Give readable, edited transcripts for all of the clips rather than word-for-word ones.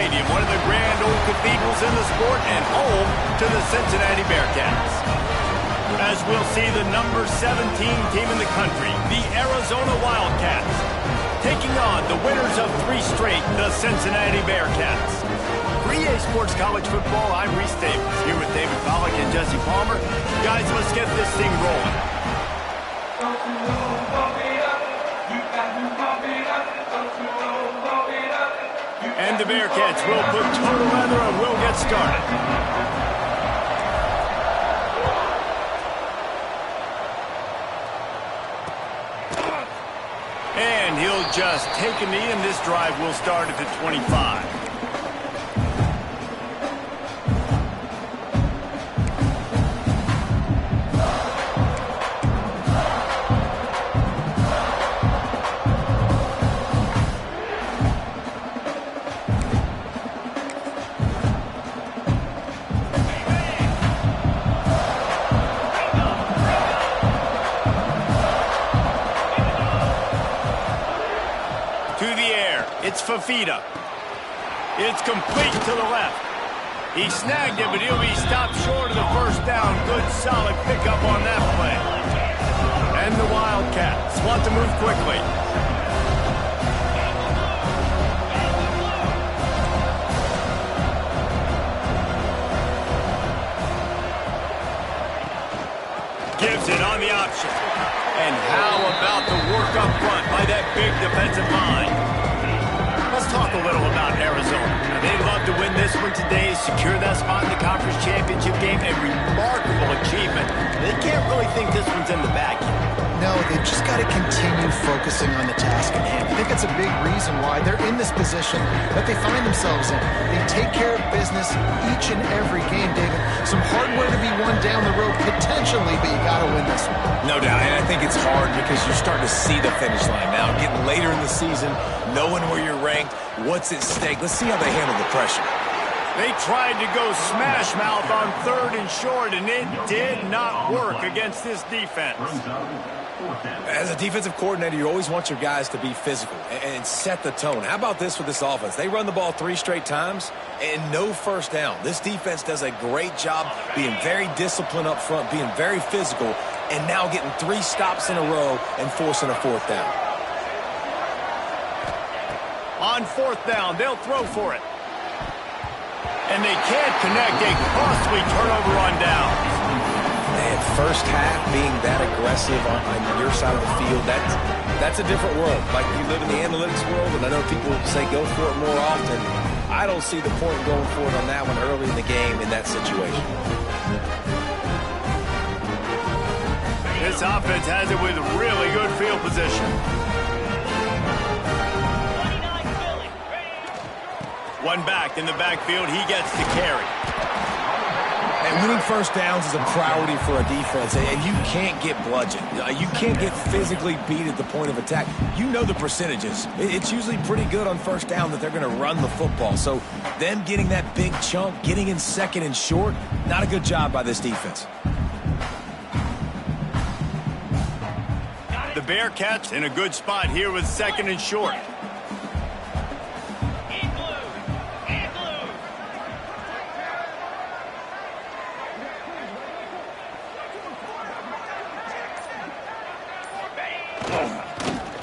Stadium, one of the grand old cathedrals in the sport and home to the Cincinnati Bearcats. As we'll see the number 17 team in the country, the Arizona Wildcats, taking on the winners of 3 straight, the Cincinnati Bearcats. For EA Sports College Football, I'm Reese Davis, here with David Pollack and Jesse Palmer. Guys, let's get this thing rolling. And the Bearcats will put total leather and we'll get started. And he'll just take a knee, and this drive will start at the 25. It's Fafita. It's complete to the left. He snagged it, but he'll be stopped short of the first down. Good, solid pickup on that play. And the Wildcats want to move quickly. Gives it on the option. And how about the work up front by that big defensive line? Let's talk a little about Arizona. Now, they'd love to win this one today, secure that spot in the conference championship game, a remarkable achievement. They can't really think this one's in the bag yet. No, they've just got to continue focusing on the task at hand. I think that's a big reason why they're in this position that they find themselves in. They take care of business each and every game, David. Some hardware to be won down the road potentially, but you got to win this one. No doubt, and I think it's hard because you're starting to see the finish line now. Getting later in the season, knowing where you're ranked, what's at stake. Let's see how they handle the pressure. They tried to go smash mouth on 3rd and short, and it did not work against this defense. As a defensive coordinator, you always want your guys to be physical and set the tone. How about this with this offense? They run the ball 3 straight times and no first down. This defense does a great job being very disciplined up front, being very physical, and now getting 3 stops in a row and forcing a 4th down. On 4th down, they'll throw for it. And they can't connect a costly turnover on downs. Man, first half being that aggressive on your side of the field, that's a different world. Like, you live in the analytics world, and I know people say go for it more often. I don't see the point going for it on that one early in the game in that situation. This offense has it with really good field position. One back in the backfield, he gets to carry. And winning first downs is a priority for a defense, and you can't get bludgeoned. You can't get physically beat at the point of attack. You know the percentages. It's usually pretty good on first down that they're going to run the football. So them getting that big chunk, getting in 2nd and short, not a good job by this defense. The Bearcats in a good spot here with 2nd and short.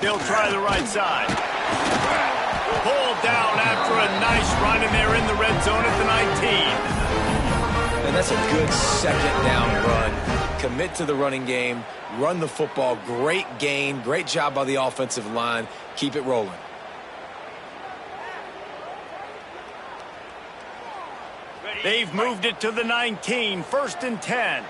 They'll try the right side. Pulled down after a nice run, and they're in the red zone at the 19. And that's a good 2nd down run. Commit to the running game, run the football. Great gain, great job by the offensive line. Keep it rolling. They've moved it to the 19, 1st and 10.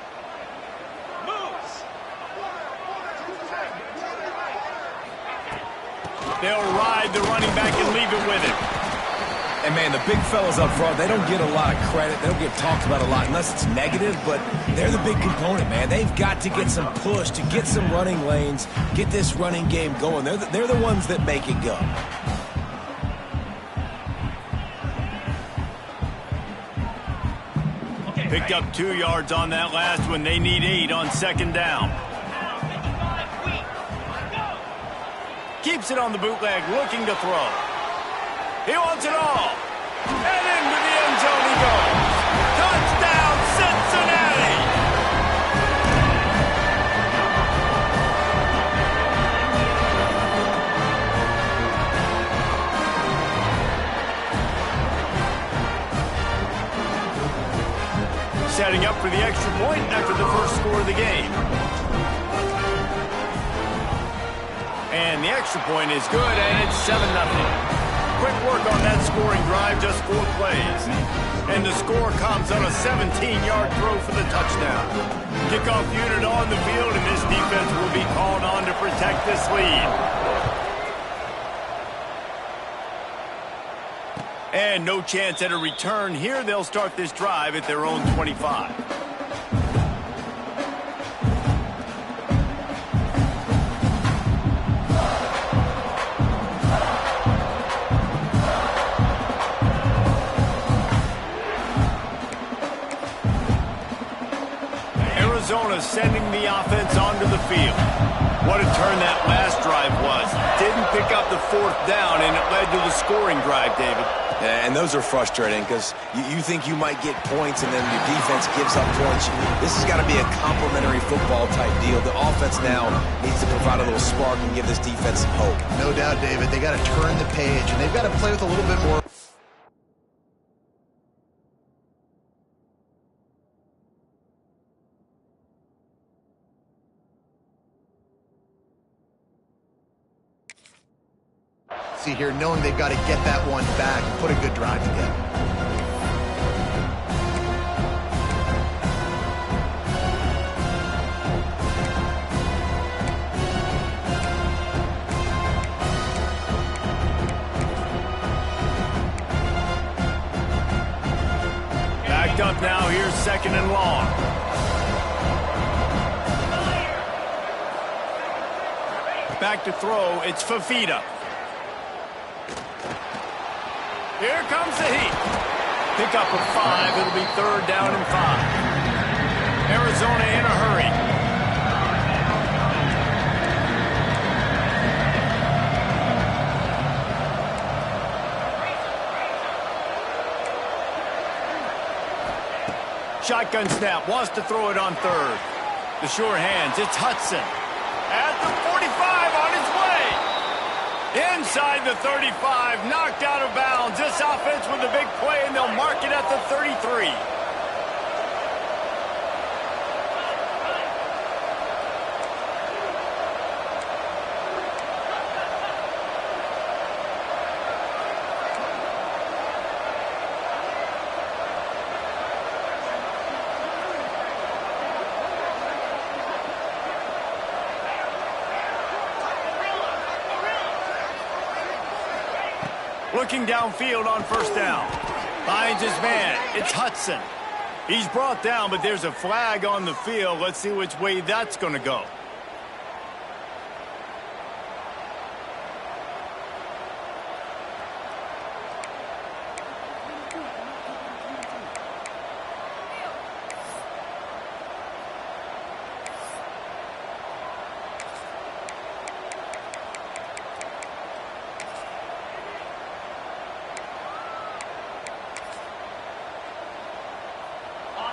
They'll ride the running back and leave it with him. And, man, the big fellas up front, they don't get a lot of credit. They don't get talked about a lot unless it's negative, but they're the big component, man. They've got to get some push, to get some running lanes, get this running game going. They're the ones that make it go. Picked up 2 yards on that last one. They need 8 on 2nd down. Keeps it on the bootleg, looking to throw. He wants it all. setting up for the extra point after the first score of the game. And the extra point is good, and it's 7-0. Quick work on that scoring drive, just 4 plays. And the score comes on a 17-yard throw for the touchdown. Kickoff unit on the field, and this defense will be called on to protect this lead. And no chance at a return here. They'll start this drive at their own 25. Arizona sending the offense onto the field. What a turn that last drive was. Didn't pick up the 4th down, and it led to the scoring drive, David. Yeah, and those are frustrating because you think you might get points and then your defense gives up points. This has got to be a complementary football type deal. The offense now needs to provide a little spark and give this defense some hope. No doubt, David. They got to turn the page, and they've got to play with a little bit more. See here, knowing they've got to get that one back and put a good drive together. Backed up now, here's 2nd and long. Back to throw, it's Fafita. Here comes the heat. Pick up a 5. It'll be 3rd down and 5. Arizona in a hurry. Shotgun snap. Wants to throw it on 3rd. The sure hands. It's Hudson. At the 45 on his way. Inside the 35, knocked out of bounds. This offense with a big play, and they'll mark it at the 33. Looking downfield on 1st down. Finds his man. It's Hudson. He's brought down, but there's a flag on the field. Let's see which way that's going to go.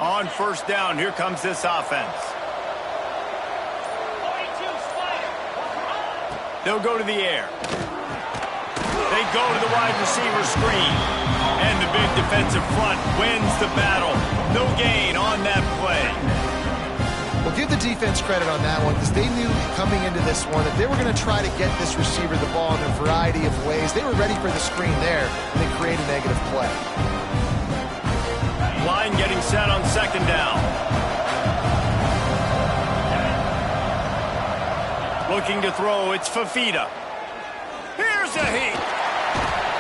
On 1st down, here comes this offense. They'll go to the air. They go to the wide receiver screen. And the big defensive front wins the battle. No gain on that play. Well, give the defense credit on that one because they knew coming into this one that they were going to try to get this receiver the ball in a variety of ways. They were ready for the screen there, and they create a negative play. Line getting set on 2nd down. Looking to throw, it's Fafita. Here's a heat.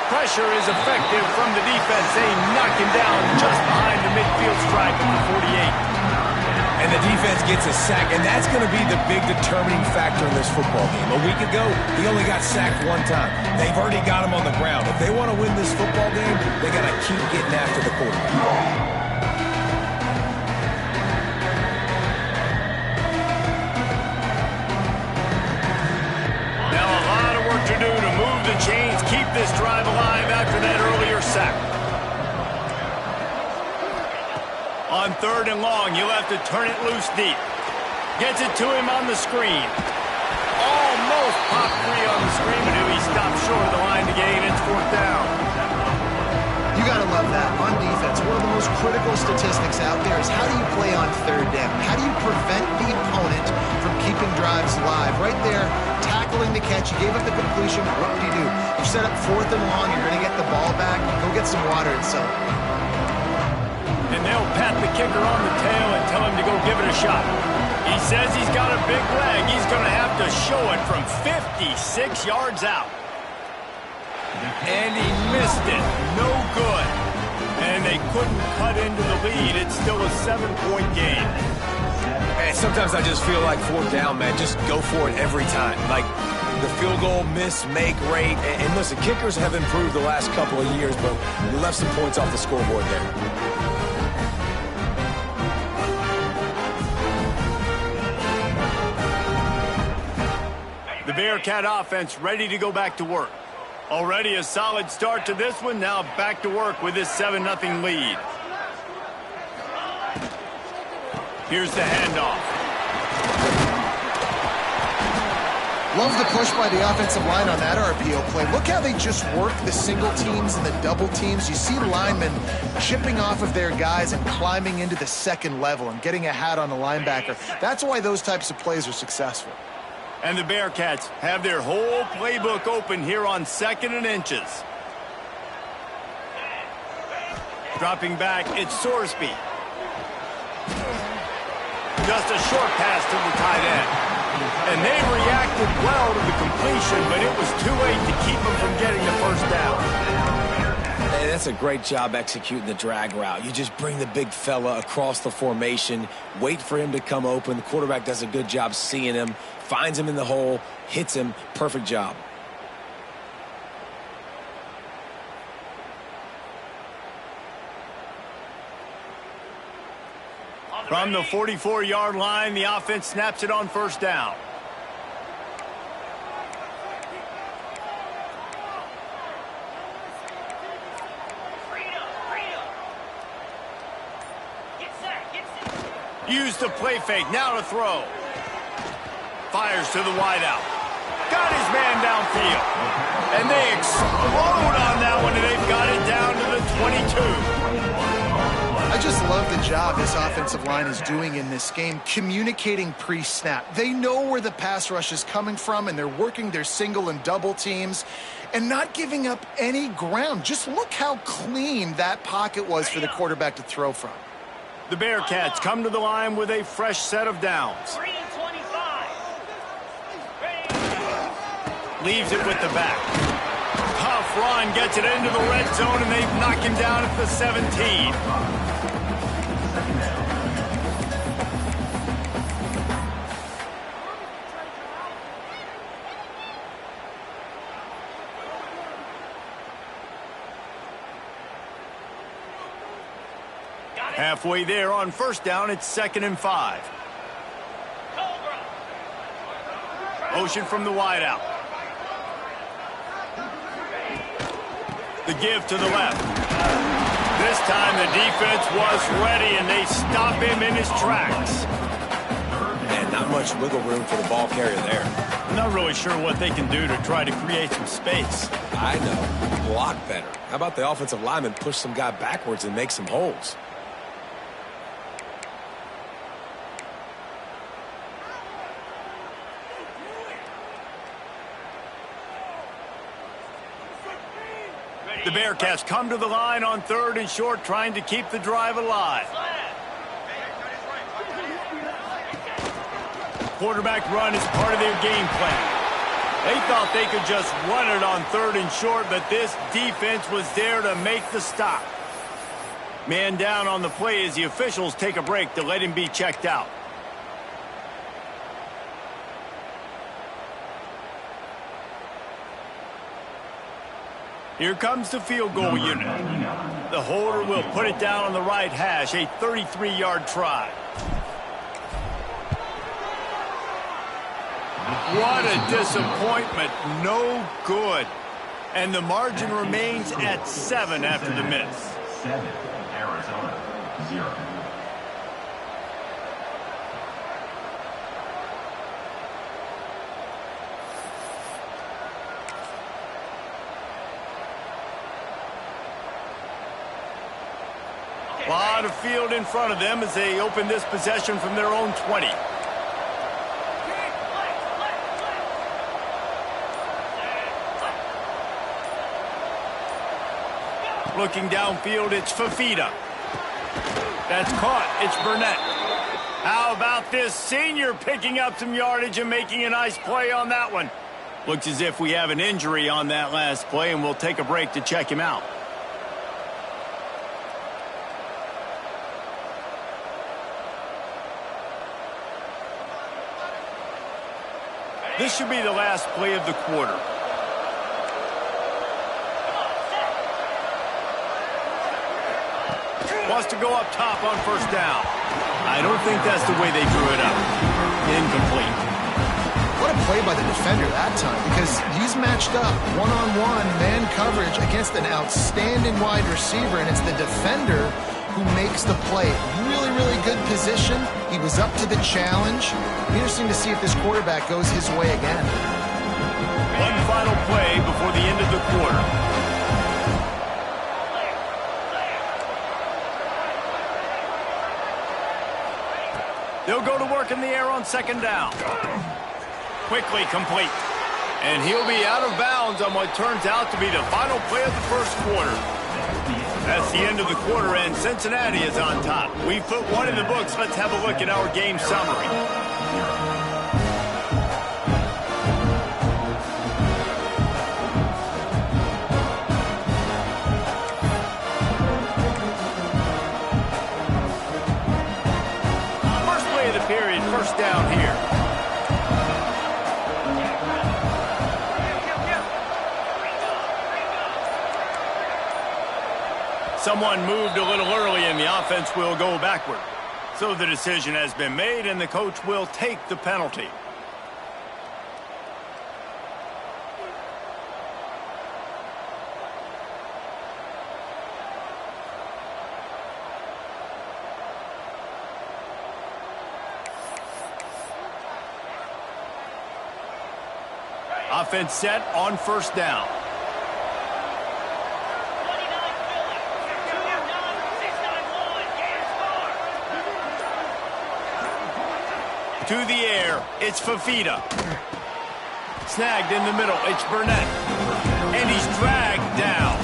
Pressure is effective from the defense. They knock him down just behind the midfield stripe at the 48. And the defense gets a sack, and that's going to be the big determining factor in this football game. A week ago, he only got sacked 1 time. They've already got him on the ground. If they want to win this football game, they got to keep getting after the quarterback. To do to move the chains, keep this drive alive after that earlier sack. On 3rd and long, you'll have to turn it loose deep. Gets it to him on the screen. Almost popped free on the screen, but he stopped short of the line to gain. It's 4th down. You got to love that. On defense, defense, one of the most critical statistics out there is how do you play on third down? How do you prevent the opponent from keeping drives alive? Right there, tackling the catch, you gave up the completion, what do? You set up 4th and long, you're going to get the ball back, go get some water and celebrate. And they'll pat the kicker on the tail and tell him to go give it a shot. He says he's got a big leg. He's going to have to show it from 56 yards out. And he missed it. No good. And they couldn't cut into the lead. It's still a 7-point game. And sometimes I just feel like 4th down, man. Just go for it every time. Like the field goal miss-make rate. And listen, kickers have improved the last couple of years, but you left some points off the scoreboard there. The Bearcat offense ready to go back to work. Already a solid start to this one. Now back to work with this 7-0 lead. Here's the handoff. Love the push by the offensive line on that RPO play. Look how they just work the single teams and the double teams. You see linemen chipping off of their guys and climbing into the second level and getting a hat on the linebacker. That's why those types of plays are successful. And the Bearcats have their whole playbook open here on 2nd and inches. Dropping back, it's Sorsby. Just a short pass to the tight end. And they reacted well to the completion, but it was too late to keep them from getting the first down. Hey, that's a great job executing the drag route. You just bring the big fella across the formation, wait for him to come open. The quarterback does a good job seeing him, finds him in the hole, hits him. Perfect job. From the 44-yard line, the offense snaps it on 1st down. Use the play fake, now to throw. Fires to the wideout. Got his man downfield. And they explode on that one, and they've got it down to the 22. I just love the job this offensive line is doing in this game, communicating pre-snap. They know where the pass rush is coming from, and they're working their single and double teams and not giving up any ground. Just look how clean that pocket was for the quarterback to throw from. The Bearcats come to the line with a fresh set of downs. Leaves it with the back. Tough run, gets it into the red zone, and they've knocked him down at the 17. Halfway there on 1st down, it's 2nd and 5. Motion from the wideout. The give to the left. This time the defense was ready, and they stop him in his tracks. Man, not much wiggle room for the ball carrier there. I'm not really sure what they can do to try to create some space. I know. Block better. How about the offensive lineman push some guy backwards and make some holes? The Bearcats come to the line on 3rd and short, trying to keep the drive alive. Quarterback run is part of their game plan. They thought they could just run it on 3rd and short, but this defense was there to make the stop. Man down on the play as the officials take a break to let him be checked out. Here comes the field goal unit. The holder will put it down on the right hash, a 33-yard try. What a disappointment. No good. And the margin remains at 7 after the miss. 7, Arizona, 0. A lot of field in front of them as they open this possession from their own 20. Looking downfield, it's Fafita. That's caught. It's Burnett. How about this senior picking up some yardage and making a nice play on that one? Looks as if we have an injury on that last play, and we'll take a break to check him out. This should be the last play of the quarter. Wants to go up top on first down. I don't think that's the way they drew it up. Incomplete. What a play by the defender that time, because he's matched up one-on-one man coverage against an outstanding wide receiver, and it's the defender who makes the play. Really, really good position. He was up to the challenge. Interesting to see if this quarterback goes his way again. One final play before the end of the quarter. They'll go to work in the air on second down. Quickly complete. And he'll be out of bounds on what turns out to be the final play of the first quarter. That's the end of the quarter, and Cincinnati is on top. We've put one in the books. Let's have a look at our game summary. First play of the period, first down here. Someone moved a little early, and the offense will go backward. So the decision has been made, and the coach will take the penalty. Offense set on first down. To the air, it's Fafita. Snagged in the middle, it's Burnett. And he's dragged down.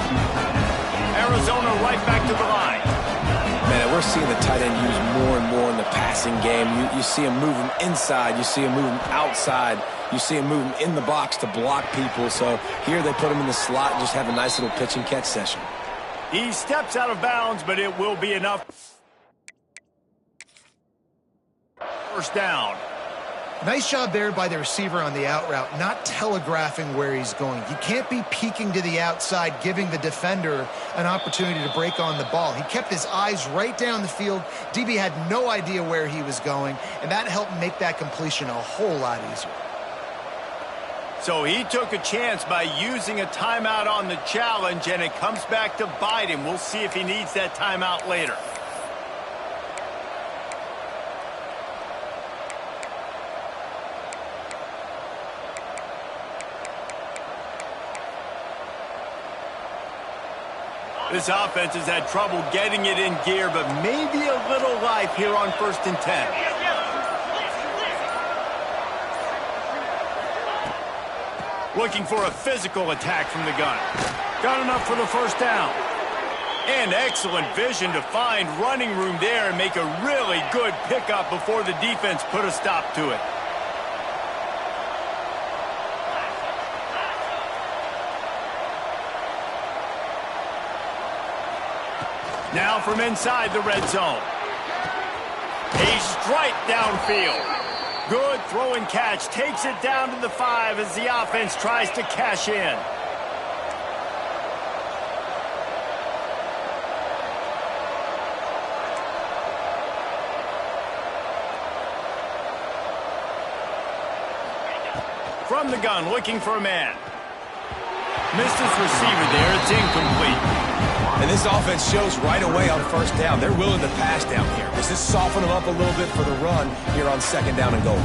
Arizona right back to the line. Man, we're seeing the tight end used more and more in the passing game. You see him moving inside. You see him moving outside. You see him moving in the box to block people. So here they put him in the slot and just have a nice little pitch and catch session. He steps out of bounds, but it will be enough. First down. Nice job there by the receiver on the out route, not telegraphing where he's going. You can't be peeking to the outside, giving the defender an opportunity to break on the ball. He kept his eyes right down the field. DB had no idea where he was going, and that helped make that completion a whole lot easier. So he took a chance by using a timeout on the challenge, and it comes back to bite him. We'll see if he needs that timeout later. This offense has had trouble getting it in gear, but maybe a little life here on 1st and 10. Looking for a physical attack from the gun. Got enough for the first down. And excellent vision to find running room there and make a really good pickup before the defense put a stop to it. Now from inside the red zone. A strike downfield. Good throw and catch. Takes it down to the 5 as the offense tries to cash in. From the gun, looking for a man. Missed his receiver there. It's incomplete. And this offense shows right away on first down. They're willing to pass down here. Does this soften them up a little bit for the run here on second down and goal?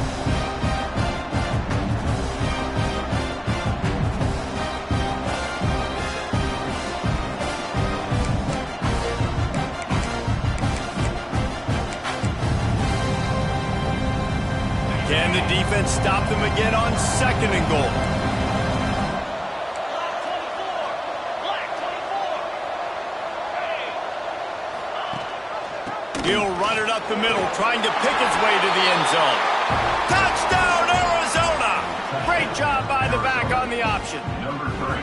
And the defense stopped them again on 2nd and goal. He'll run it up the middle, trying to pick its way to the end zone. Touchdown, Arizona! Great job by the back on the option. Number 3.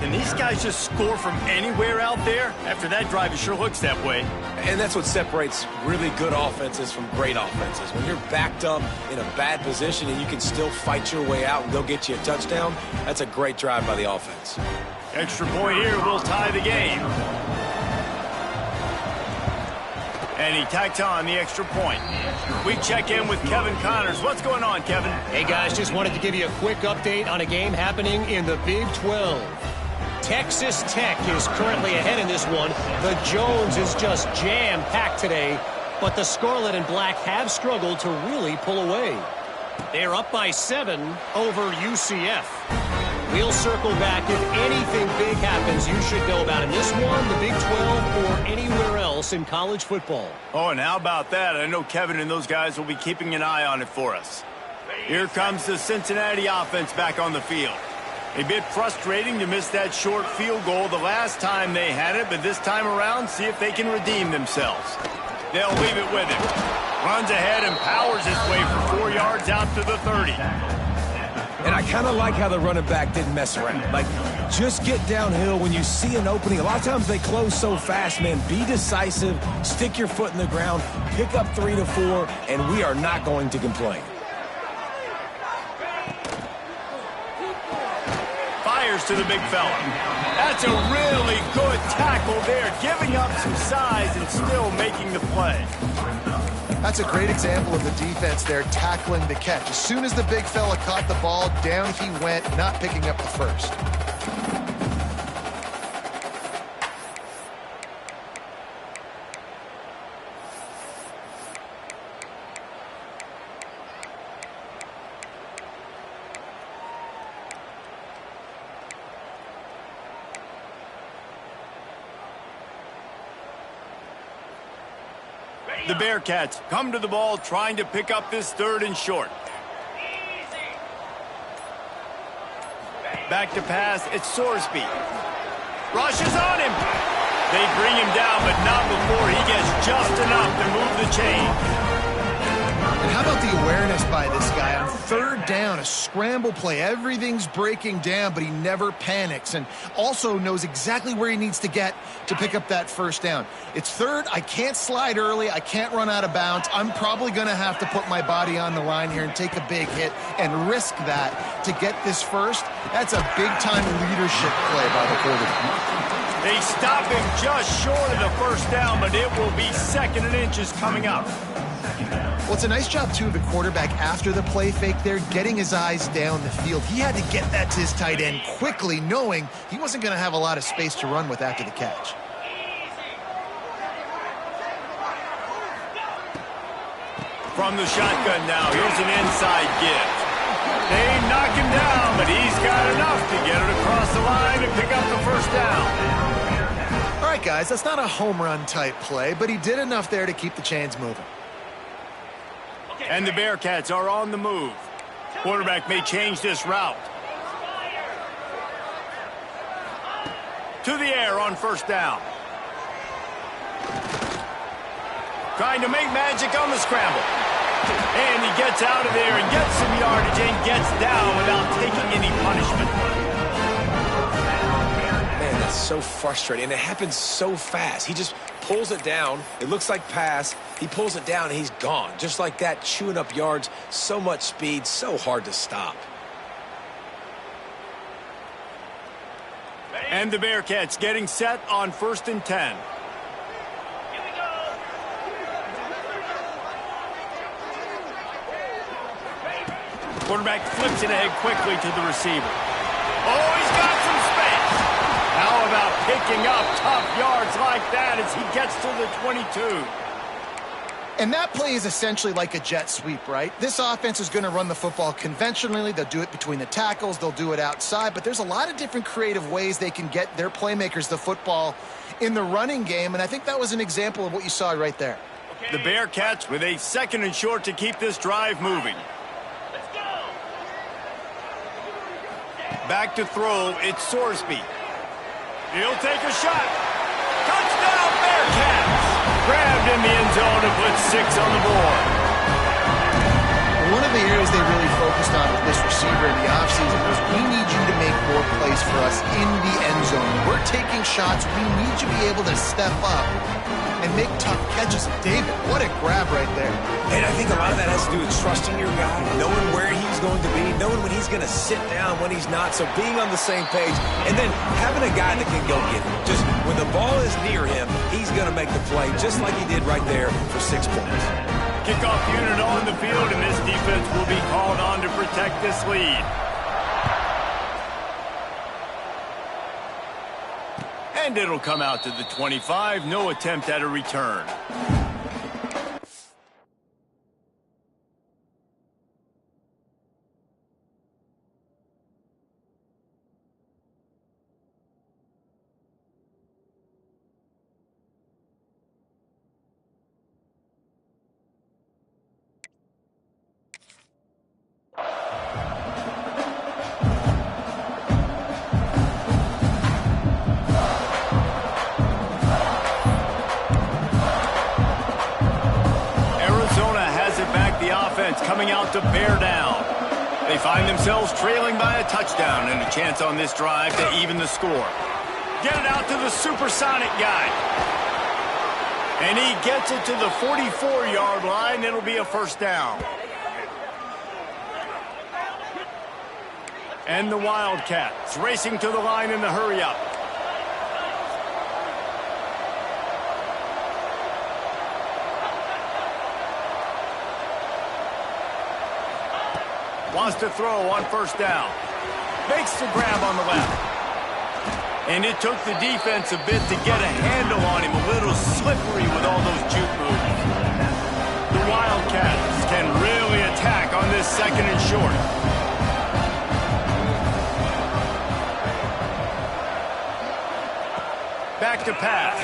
And these guys just score from anywhere out there? After that drive, it sure looks that way. And that's what separates really good offenses from great offenses. When you're backed up in a bad position and you can still fight your way out and go get you a touchdown, that's a great drive by the offense. Extra point here will tie the game. And he tacks on the extra point. We check in with Kevin Connors. What's going on, Kevin? Hey, guys, just wanted to give you a quick update on a game happening in the Big 12. Texas Tech is currently ahead in this one. The Jones is just jam-packed today, but the Scarlet and Black have struggled to really pull away. They're up by 7 over UCF. We'll circle back. If anything big happens you should know about in this one, the Big 12, or anywhere else in college football. Oh, and how about that? I know Kevin and those guys will be keeping an eye on it for us. Here comes the Cincinnati offense back on the field. A bit frustrating to miss that short field goal the last time they had it, but this time around, see if they can redeem themselves. They'll leave it with him. Runs ahead and powers his way for 4 yards out to the 30. And I kind of like how the running back didn't mess around. Like, just get downhill when you see an opening. A lot of times they close so fast, man. Be decisive, stick your foot in the ground, pick up 3 to 4, and we are not going to complain. Fires to the big fella. That's a really good tackle there, giving up some size and still making the play. That's a great example of the defense there tackling the catch. As soon as the big fella caught the ball, down he went, not picking up the first. The Bearcats come to the ball trying to pick up this 3rd and short. Back to pass, it's Sorsby. Rushes on him. They bring him down, but not before he gets just enough to move the chain. And how about the awareness by this guy on 3rd down, a scramble play. Everything's breaking down, but he never panics and also knows exactly where he needs to get to pick up that 1st down. It's 3rd. I can't slide early. I can't run out of bounds. I'm probably going to have to put my body on the line here and take a big hit and risk that to get this 1st. That's a big-time leadership play by the quarterback. They stop him just short of the 1st down, but it will be 2nd and inches coming up. Well, it's a nice job, too, of the quarterback after the play fake there, getting his eyes down the field. He had to get that to his tight end quickly, knowing he wasn't going to have a lot of space to run with after the catch. From the shotgun now, here's an inside give. They knock him down, but he's got enough to get it across the line and pick up the 1st down. All right, guys, that's not a home run type play, but he did enough there to keep the chains moving. And the Bearcats are on the move. Quarterback may change this route. To the air on 1st down. Trying to make magic on the scramble. And he gets out of there and gets some yardage and gets down without taking any punishment. Man, that's so frustrating. And it happens so fast. He just pulls it down. It looks like pass. He pulls it down and he's gone. Just like that, chewing up yards. So much speed, so hard to stop. And the Bearcats getting set on 1st and 10. Quarterback flips it ahead quickly to the receiver. Oh, he's got some space. How about picking up tough yards like that as he gets to the 22? And that play is essentially like a jet sweep, right? This offense is going to run the football conventionally. They'll do it between the tackles. They'll do it outside. But there's a lot of different creative ways they can get their playmakers the football in the running game. And I think that was an example of what you saw right there. The Bearcats with a 2nd and short to keep this drive moving. Back to throw, it's Sorsby. He'll take a shot. Touchdown, Bearcats! Grabbed in the end zone to put 6 on the board. One of the areas they really focused on with this receiver in the offseason was we need you to make more plays for us in the end zone. We're taking shots. We need you to be able to step up and make tough catches. David, what a grab right there. And I think a lot of that has to do with trusting your guy, knowing where he's going to be, knowing when he's going to sit down, when he's not. So being on the same page, and then having a guy that can go get it. Just when the ball is near him, he's going to make the play, just like he did right there for 6 points. Kickoff unit on the field, and this defense will be called on to protect this lead. And it'll come out to the 25. No attempt at a return. Coming out to bear down. They find themselves trailing by a touchdown and a chance on this drive to even the score. Get it out to the supersonic guy. And he gets it to the 44-yard line. It'll be a first down. And the Wildcats racing to the line in the hurry-up. Wants to throw on first down. Makes the grab on the left. And it took the defense a bit to get a handle on him. A little slippery with all those juke moves. The Wildcats can really attack on this second and short. Back to pass.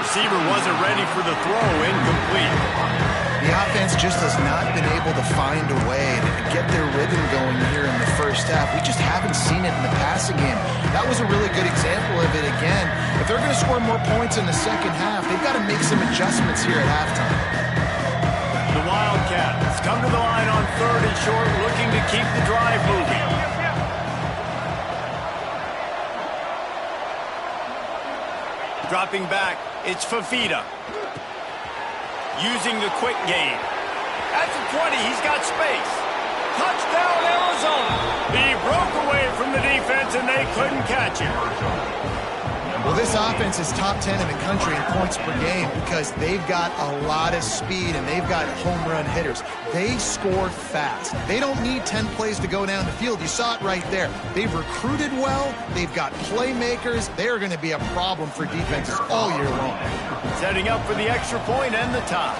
Receiver wasn't ready for the throw. Incomplete. The offense just has not been able to find a way to get their rhythm going here in the first half. We just haven't seen it in the passing game. That was a really good example of it again. If they're going to score more points in the second half, they've got to make some adjustments here at halftime. The Wildcats come to the line on 3rd and short, looking to keep the drive moving. Dropping back, it's Fafita. Using the quick game. At the 20, he's got space. Touchdown, Arizona. He broke away from the defense, and they couldn't catch him. Well, this offense is top 10 in the country in points per game because they've got a lot of speed and they've got home run hitters. They score fast. They don't need 10 plays to go down the field. You saw it right there. They've recruited well. They've got playmakers. They're going to be a problem for defenses all year long. Setting up for the extra point and the tie.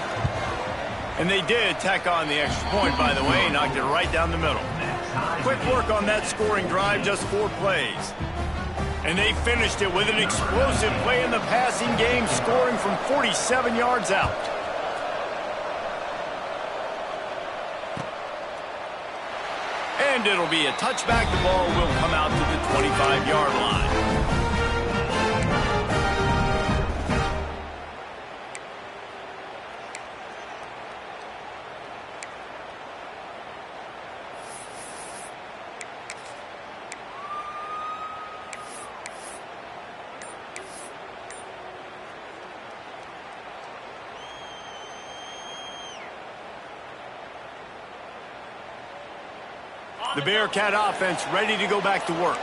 And they did tack on the extra point, by the way, knocked it right down the middle. Quick work on that scoring drive, just 4 plays. And they finished it with an explosive play in the passing game, scoring from 47 yards out. And it'll be a touchback. The ball will come out to the 25-yard line. The Bearcat offense ready to go back to work.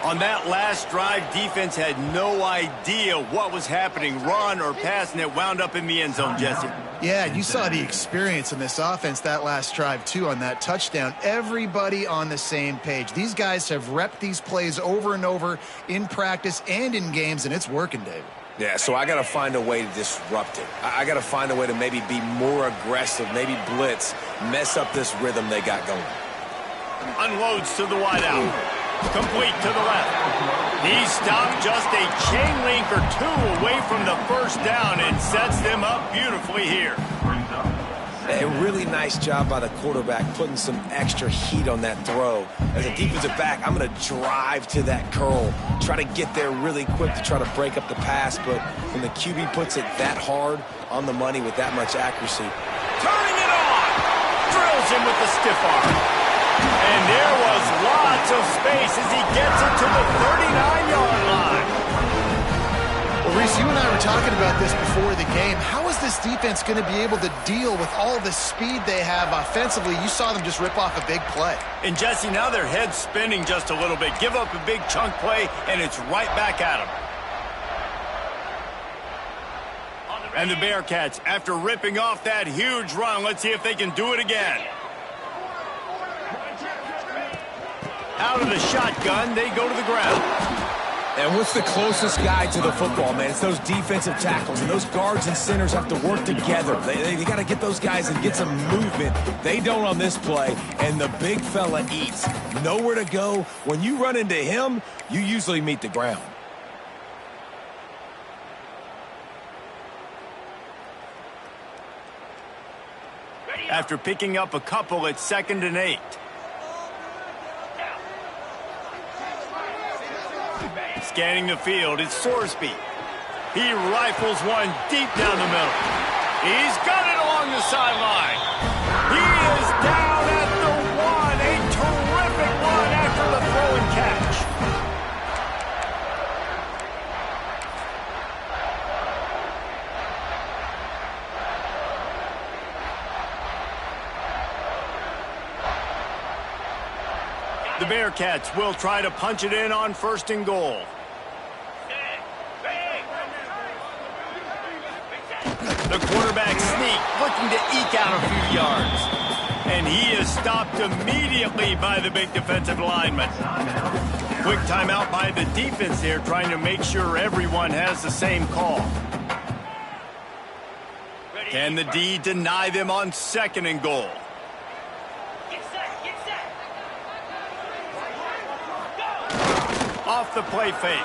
On that last drive, defense had no idea what was happening, run or pass, and it wound up in the end zone, Jesse. Yeah, you saw the experience in this offense that last drive, too, on that touchdown. Everybody on the same page. These guys have repped these plays over and over in practice and in games, and it's working, David. Yeah, so I got to find a way to disrupt it. I got to find a way to maybe be more aggressive, maybe blitz, mess up this rhythm they got going. Unloads to the wideout. Complete to the left. He stopped just a chain link or 2 away from the first down and sets them up beautifully here. A really nice job by the quarterback putting some extra heat on that throw. As a defensive back, I'm going to drive to that curl, try to get there really quick to try to break up the pass, but when the QB puts it that hard on the money with that much accuracy. Turning it on! Drills him with the stiff arm. And there was lots of space as he gets it to the 39-yard line. Well, Reese, you and I were talking about this before the game. How is this defense going to be able to deal with all the speed they have offensively? You saw them just rip off a big play. And Jesse, now their head's spinning just a little bit. Give up a big chunk play, and it's right back at them. And the Bearcats, after ripping off that huge run, let's see if they can do it again. Out of the shotgun, they go to the ground. And what's the closest guy to the football, man? It's those defensive tackles, and those guards and centers have to work together. They got to get those guys and get some movement. They don't on this play, and the big fella eats. Nowhere to go. When you run into him, you usually meet the ground. After picking up a couple, it's 2nd and 8. Scanning the field, it's Sorsby. He rifles one deep down the middle. He's got it along the sideline. He is down at the 1. A terrific run after the throw and catch. The Bearcats will try to punch it in on 1st and goal. The quarterback sneak, looking to eke out a few yards. And he is stopped immediately by the big defensive lineman. Quick timeout by the defense here, trying to make sure everyone has the same call. Can the D deny them on 2nd and goal? Off the play fake.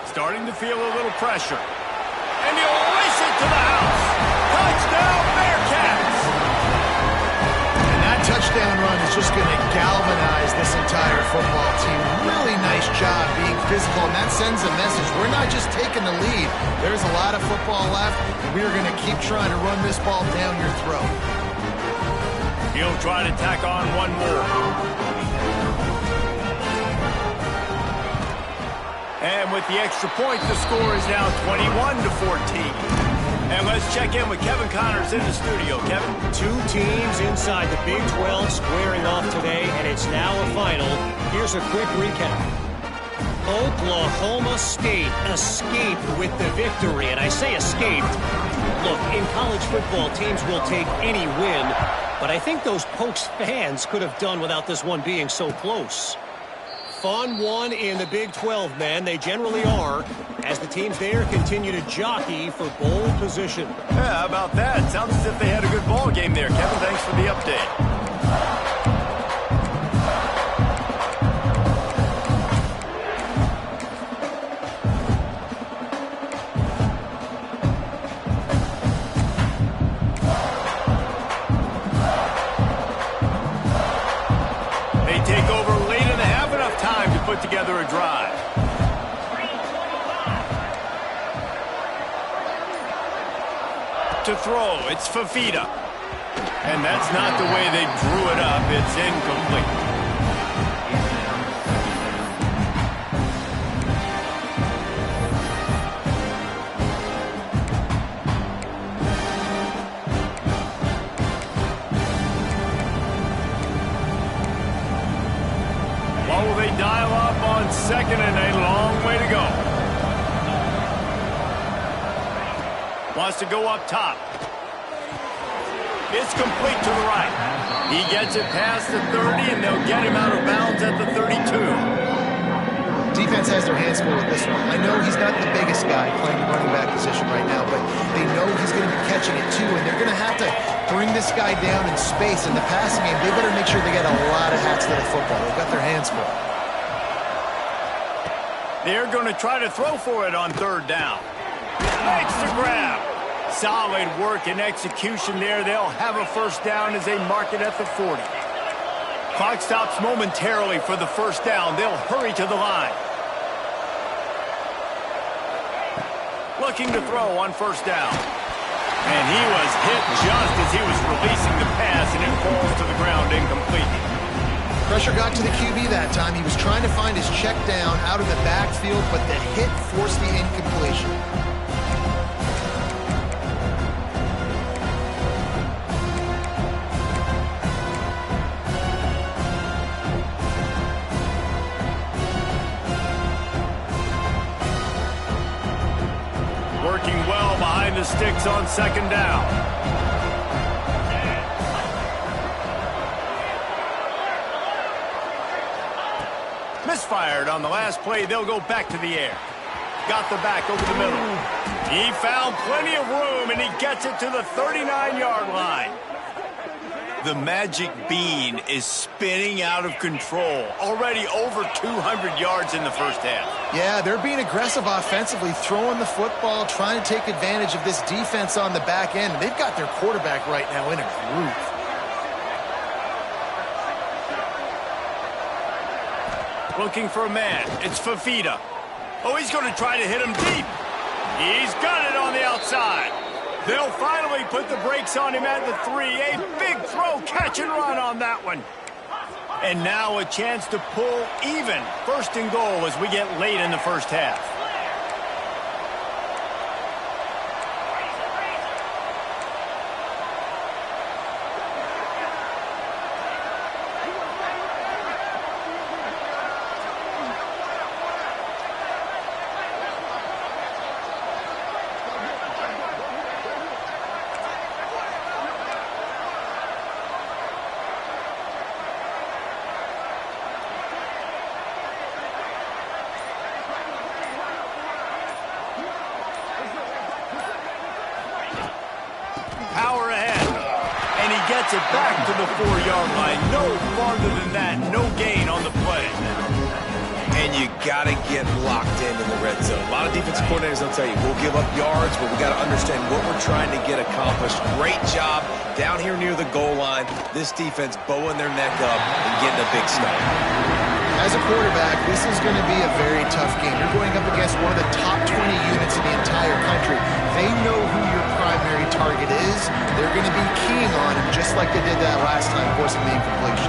Starting to feel a little pressure. And he'll race it to the house. Touchdown, Bearcats! And that touchdown run is just going to galvanize this entire football team. Really nice job being physical, and that sends a message. We're not just taking the lead. There's a lot of football left, and we're going to keep trying to run this ball down your throat. He'll try to tack on one more. And with the extra point, the score is now 21-14. And let's check in with Kevin Connors in the studio. Kevin? 2 teams inside the Big 12 squaring off today, and it's now a final. Here's a quick recap. Oklahoma State escaped with the victory, and I say escaped. Look, in college football, teams will take any win, but I think those Pokes fans could have done without this one being so close. Fun one in the Big 12, man. They generally are, as the teams there continue to jockey for bowl position. Yeah, how about that? Sounds as if they had a good ball game there, Kevin. Thanks for the update. Put together a drive. To throw, it's Fafita. And that's not the way they drew it up. It's incomplete. Dial up on 2nd and a long way to go. Wants to go up top. It's complete to the right. He gets it past the 30, and they'll get him out of bounds at the 32. Defense has their hands full with this one. I know he's not the biggest guy playing the running back position right now, but they know he's going to be catching it too, and they're going to have to bring this guy down in space. In the passing game, they better make sure they get a lot of hats to the football. They've got their hands full. They're going to try to throw for it on 3rd down. Makes the grab. Solid work and execution there. They'll have a first down as they mark it at the 40. Clock stops momentarily for the first down. They'll hurry to the line. Looking to throw on first down. And he was hit just as he was releasing the pass, and it falls to the ground incomplete. Pressure got to the QB that time. He was trying to find his check down out of the backfield, but the hit forced the incompletion. Working well behind the sticks on second down. Misfired on the last play. They'll go back to the air. Got the back over the middle. He found plenty of room, and he gets it to the 39-yard line. The magic bean is spinning out of control. Already over 200 yards in the first half. Yeah, they're being aggressive offensively, throwing the football, trying to take advantage of this defense on the back end. They've got their quarterback right now in a groove. Looking for a man. It's Fafita. Oh, he's going to try to hit him deep. He's got it on the outside. They'll finally put the brakes on him at the 3. A big throw, catch and run on that one. And now a chance to pull even. First and goal as we get late in the first half. Power ahead. And he gets it back to the 4-yard line. No farther than that. No gain on the play. And you got to get locked in the red zone. A lot of defensive coordinators will tell you, we'll give up yards, but we got to understand what we're trying to get accomplished. Great job down here near the goal line. This defense bowing their neck up and getting a big stop. As a quarterback, this is going to be a very tough game. You're going up against one of the top 20 units in the entire country. They know who your primary target is. They're going to be keying on him just like they did that last time, forcing the incompletion.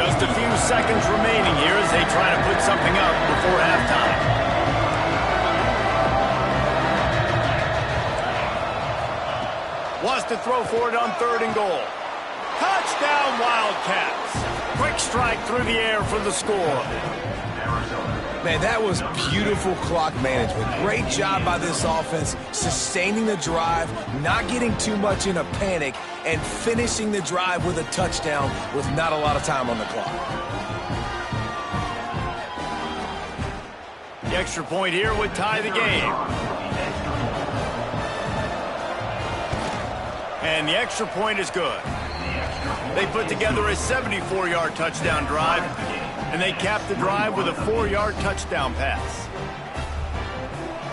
Just a few seconds remaining here as they try to put something up before halftime. Wants to throw for it on 3rd and goal. Touchdown, Wildcats. Quick strike through the air for the score. Man, that was beautiful clock management. Great job by this offense, sustaining the drive, not getting too much in a panic, and finishing the drive with a touchdown with not a lot of time on the clock. The extra point here would tie the game. And the extra point is good. They put together a 74-yard touchdown drive, and they capped the drive with a 4-yard touchdown pass.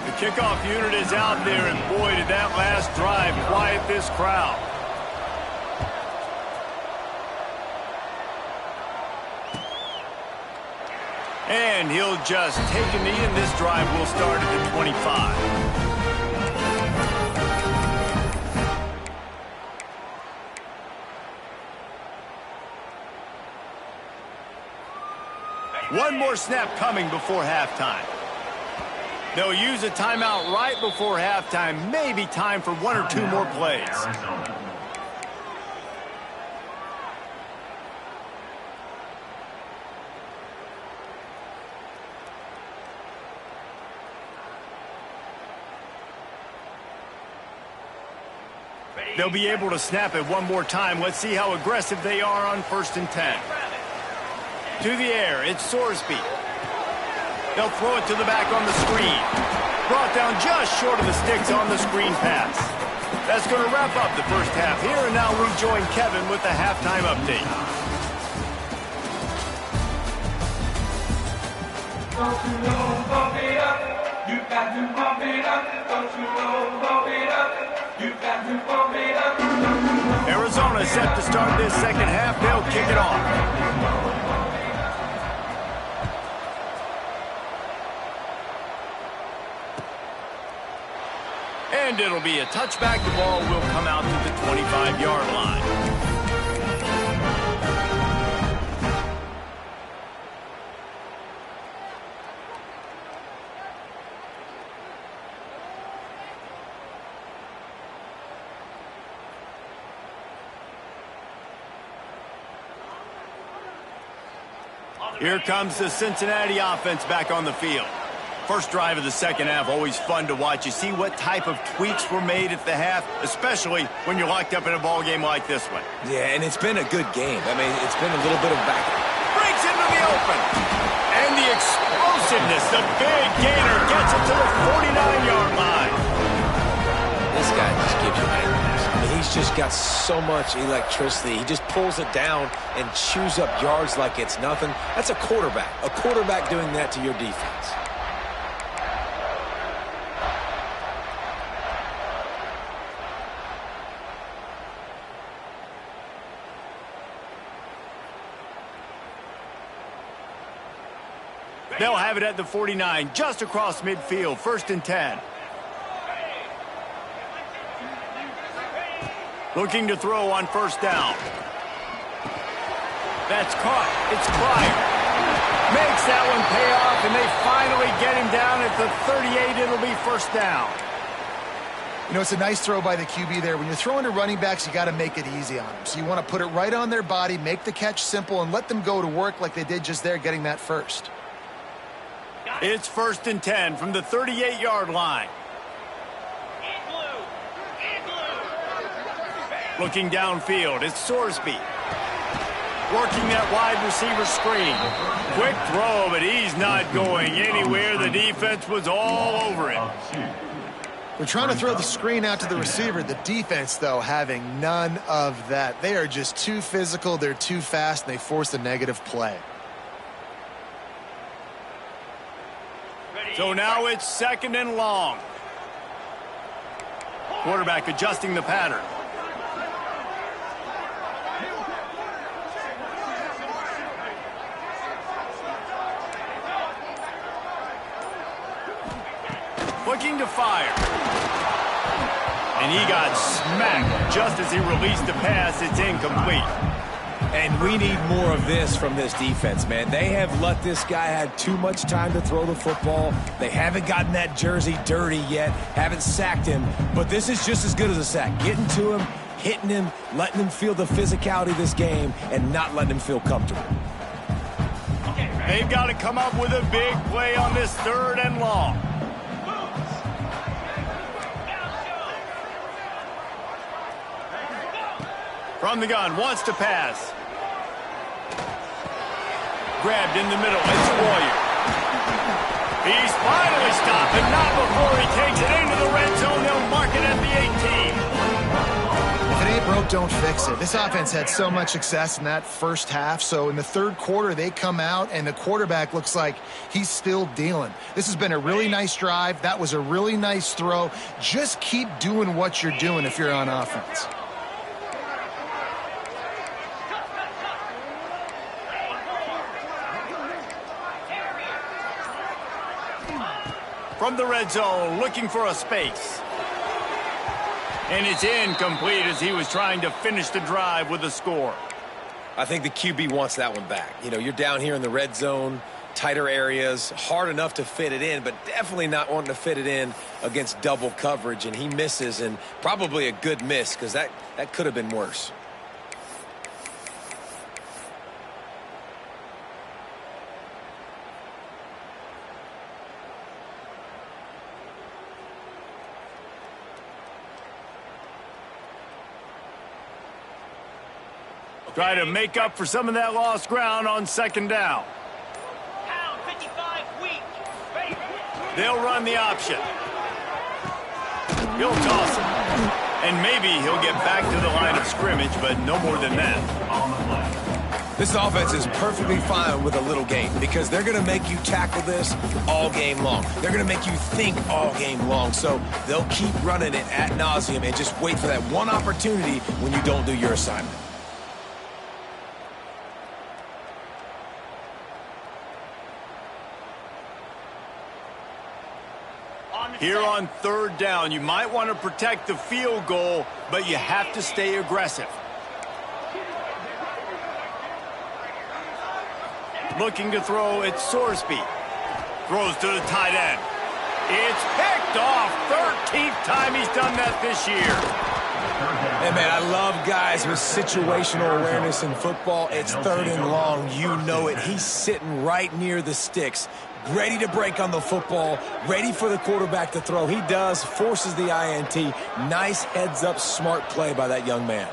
The kickoff unit is out there, and boy, did that last drive quiet this crowd. And he'll just take a knee, and this drive will start at the 25. One more snap coming before halftime. They'll use a timeout right before halftime. Maybe time for 1 or 2 more plays. They'll be able to snap it one more time. Let's see how aggressive they are on 1st and 10. To the air, it's Sorsby. They'll throw it to the back on the screen. Brought down just short of the sticks on the screen pass. That's going to wrap up the first half here, and now we join Kevin with the halftime update. Don't you know, bump it up. You got to bump it up. Don't you know, bump it up. You got to bump it up. Arizona set to start this second half. They'll kick it off. And it'll be a touchback. The ball will come out to the 25-yard line. Here comes the Cincinnati offense back on the field. First drive of the second half, always fun to watch. You see what type of tweaks were made at the half, especially when you're locked up in a ball game like this one. Yeah, and it's been a good game. I mean, it's been a little bit of back. Breaks into the open. And the explosiveness, the big gainer gets it to the 49-yard line. This guy just gives you nightmares. I mean, he's just got so much electricity. He just pulls it down and chews up yards like it's nothing. That's a quarterback. A quarterback doing that to your defense. They'll have it at the 49, just across midfield, 1st and 10. Looking to throw on 1st down. That's caught. It's Clyde. Makes that one pay off, and they finally get him down at the 38. It'll be 1st down. You know, it's a nice throw by the QB there. When you're throwing to running backs, you got to make it easy on them. So you want to put it right on their body, make the catch simple, and let them go to work like they did just there, getting that first. It's 1st and 10 from the 38-yard line. Looking downfield, it's Sorsby. Working that wide receiver screen. Quick throw, but he's not going anywhere. The defense was all over him. They're trying to throw the screen out to the receiver. The defense, though, having none of that. They are just too physical, they're too fast, and they force a negative play. So now it's 2nd and long. Quarterback adjusting the pattern. Looking to fire. And he got smacked just as he released the pass. It's incomplete. And we need more of this from this defense, man. They have let this guy have too much time to throw the football. They haven't gotten that jersey dirty yet, haven't sacked him. But this is just as good as a sack. Getting to him, hitting him, letting him feel the physicality of this game, and not letting him feel comfortable. They've got to come up with a big play on this 3rd and long. From the gun, wants to pass. Grabbed in the middle, it's Warrior. He's finally stopped, and not before he takes it into the red zone. They'll mark it at the 18. If it ain't broke, don't fix it. This offense had so much success in that first half, so in the 3rd quarter, they come out, and the quarterback looks like he's still dealing. This has been a really nice drive. That was a really nice throw. Just keep doing what you're doing if you're on offense. From the red zone, looking for a space. And it's incomplete as he was trying to finish the drive with a score. I think the QB wants that one back. You know, you're down here in the red zone, tighter areas, hard enough to fit it in, but definitely not wanting to fit it in against double coverage, and he misses, and probably a good miss because that could have been worse. Try to make up for some of that lost ground on 2nd down. Pound 55 weak. They'll run the option. He'll toss it. And maybe he'll get back to the line of scrimmage, but no more than that. On the play. This offense is perfectly fine with a little game because they're going to make you tackle this all game long. They're going to make you think all game long. So they'll keep running it ad nauseum and just wait for that one opportunity when you don't do your assignment. Here on third down, you might want to protect the field goal, but you have to stay aggressive. Looking to throw, it's Sorsby. Throws to the tight end. It's picked off. 13th time he's done that this year. Hey, man, I love guys with situational awareness in football. It's third and long. You know it. He's sitting right near the sticks, ready to break on the football, ready for the quarterback to throw. He does, forces the INT. Nice heads-up, smart play by that young man.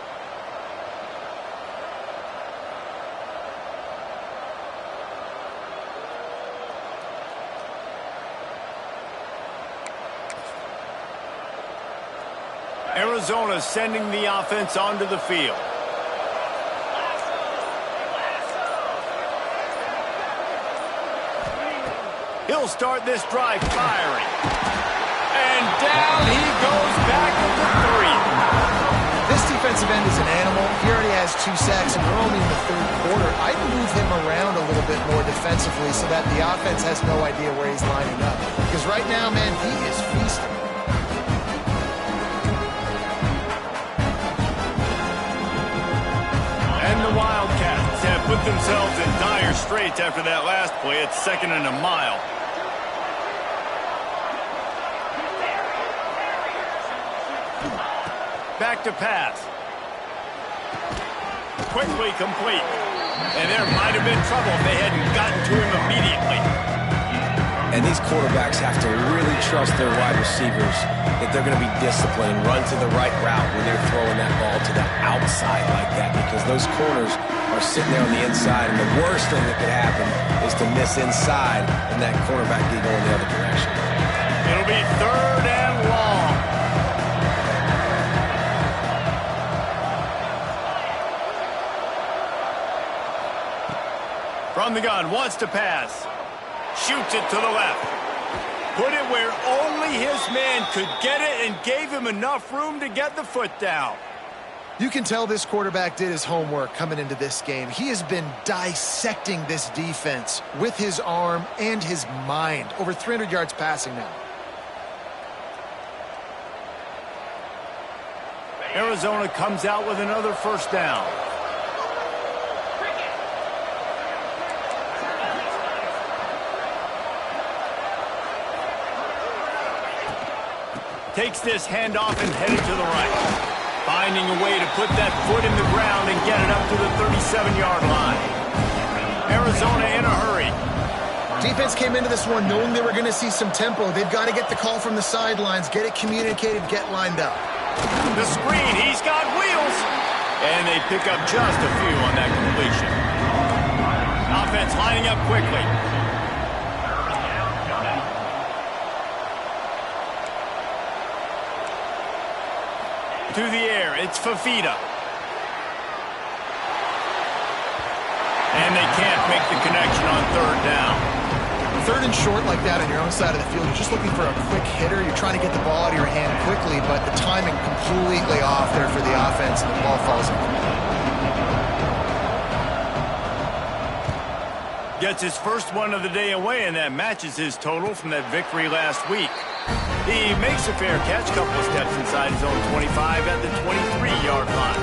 Arizona sending the offense onto the field. He'll start this drive firing. And down he goes back at the 3. This defensive end is an animal. He already has 2 sacks, and we're only in the third quarter. I'd move him around a little bit more defensively so that the offense has no idea where he's lining up. Because right now, man, he is feasting. And the Wildcats have put themselves in dire straits after that last play. It's 2nd and a mile. Back to pass. Quickly complete. And there might have been trouble if they hadn't gotten to him immediately. And these quarterbacks have to really trust their wide receivers that they're going to be disciplined and run to the right route when they're throwing that ball to the outside like that, because those corners are sitting there on the inside, and the worst thing that could happen is to miss inside and that cornerback be going the other direction. It'll be 3rd and long. From the gun, wants to pass. Shoots it to the left. Put it where only his man could get it and gave him enough room to get the foot down. You can tell this quarterback did his homework coming into this game. He has been dissecting this defense with his arm and his mind. Over 300 yards passing now. Arizona comes out with another first down. Takes this handoff and headed to the right. Finding a way to put that foot in the ground and get it up to the 37-yard line. Arizona in a hurry. Defense came into this one knowing they were going to see some tempo. They've got to get the call from the sidelines, get it communicated, get lined up. The screen, he's got wheels. And they pick up just a few on that completion. Offense lining up quickly. To the air, it's Fafita. And they can't make the connection on 3rd down. 3rd and short like that on your own side of the field, you're just looking for a quick hitter. You're trying to get the ball out of your hand quickly, but the timing completely off there for the offense, and the ball falls in. Gets his first one of the day away, and that matches his total from that victory last week. He makes a fair catch, couple of steps inside his own 25 at the 23-yard line.